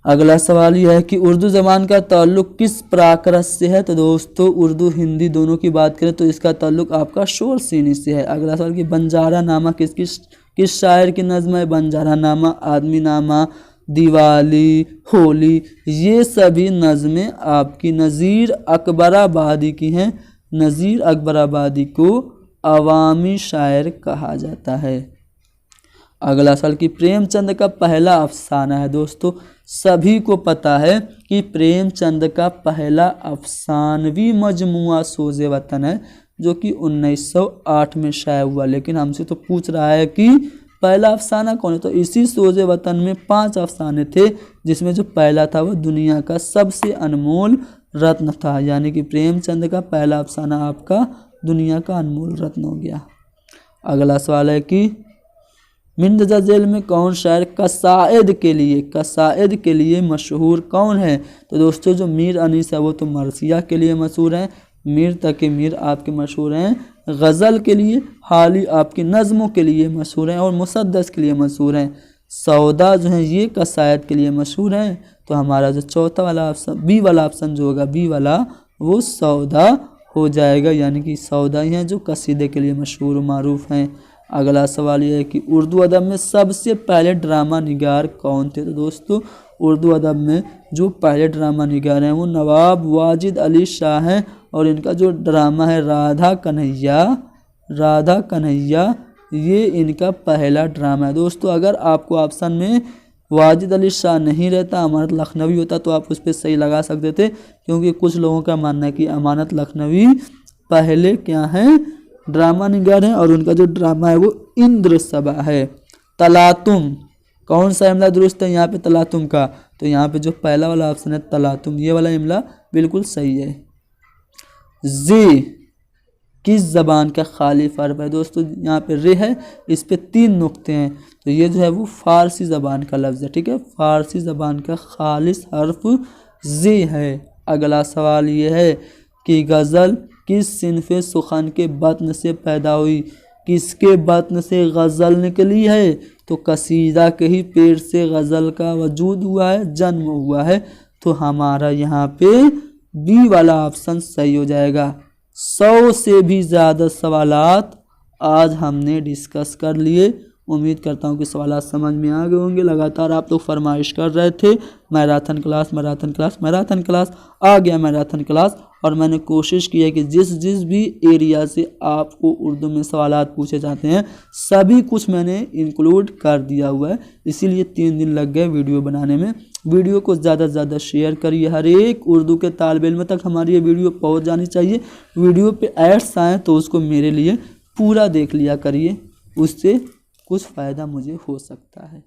अगला सवाल यह है कि उर्दू ज़बान का ताल्लुक़ किस प्राकृत से है। तो दोस्तों, उर्दू हिंदी दोनों की बात करें तो इसका ताल्लुक़ आपका शोर सीनी से है। अगला सवाल कि बंजारा नामा किस शायर की नज़्म है। बंजारा नामा, आदमी नामा, दिवाली, होली, ये सभी नज़में आपकी नज़ीर अकबराबादी की हैं। नज़ीर अकबराबादी को अवामी शायर कहा जाता है। अगला सवाल कि प्रेमचंद का पहला अफसाना है। दोस्तों, सभी को पता है कि प्रेमचंद का पहला अफसानवी मजमुआ सोज़े वतन है, जो कि 1908 में शाया हुआ। लेकिन हमसे तो पूछ रहा है कि पहला अफसाना कौन है? तो इसी सोज़े वतन में 5 अफसाने थे, जिसमें जो पहला था वो दुनिया का सबसे अनमोल रत्न था, यानी कि प्रेमचंद का पहला अफसाना आपका दुनिया का अनमोल रत्न हो गया। अगला सवाल है कि मिंदजा जेल में कौन शायर कसाइद के लिए मशहूर कौन है? तो दोस्तों जो मीर अनीस है वो तो मरसिया के लिए मशहूर हैं, मीर तकी मीर आपके मशहूर हैं गज़ल के लिए, हाली आपकी नज़मों के लिए मशहूर हैं और मुसद्दस के लिए मशहूर हैं। सौदा जो है ये कसायद के लिए मशहूर हैं। तो हमारा जो चौथा वाला ऑप्शन बी वाला ऑप्शन जो होगा बी वाला वो सौदा हो जाएगा, यानी कि सौदा ही हैं जो कसीदे के लिए मशहूर मारूफ हैं। अगला सवाल ये है कि उर्दू अदब में सबसे पहले ड्रामा निगार कौन थे? तो दोस्तों उर्दू अदब में जो पहले ड्रामा निगार हैं वो नवाब वाजिद अली शाह हैं और इनका जो ड्रामा है राधा कन्हैया ये इनका पहला ड्रामा है। दोस्तों अगर आपको ऑप्शन में वाजिद अली शाह नहीं रहता, अमानत लखनवी होता तो आप उस पर सही लगा सकते थे, क्योंकि कुछ लोगों का मानना है कि अमानत लखनवी पहले क्या है ड्रामा निगार हैं और उनका जो ड्रामा है वो इंद्र सभा है। तलातुम कौन सा इमला दुरुस्त है यहाँ पे तलातुम का? तो यहाँ पे जो पहला वाला ऑप्शन है तलातुम, ये वाला इमला बिल्कुल सही है। जी किस ज़बान का खाली हर्फ है? दोस्तों यहाँ पे रे है, इस पे 3 नुक्ते हैं, तो ये जो है वो फ़ारसी ज़बान का लफ्ज़ है, ठीक है, फ़ारसी ज़बान का खालिस हर्फ जी है। अगला सवाल ये है कि गज़ल किस सिनफ़े सुखन के बत्न से पैदा हुई? किसके बत्न से गज़ल निकली है? तो कसीदा के ही पेड़ से गज़ल का वजूद हुआ है, जन्म हुआ है। तो हमारा यहाँ पे बी वाला ऑप्शन सही हो जाएगा। 100 से भी ज़्यादा सवालात आज हमने डिस्कस कर लिए। उम्मीद करता हूँ कि सवालात समझ में आ गए होंगे। लगातार आप लोग फरमाइश कर रहे थे मैराथन क्लास आ गया मैराथन क्लास, और मैंने कोशिश की है कि जिस भी एरिया से आपको उर्दू में सवालात पूछे जाते हैं सभी कुछ मैंने इंक्लूड कर दिया हुआ है। इसीलिए 3 दिन लग गए वीडियो बनाने में। वीडियो को ज़्यादा से ज़्यादा शेयर करिए, हर एक उर्दू के तालिब इल्म तक हमारी ये वीडियो पहुंच जानी चाहिए। वीडियो पे एड्स आएँ तो उसको मेरे लिए पूरा देख लिया करिए, उससे कुछ फ़ायदा मुझे हो सकता है।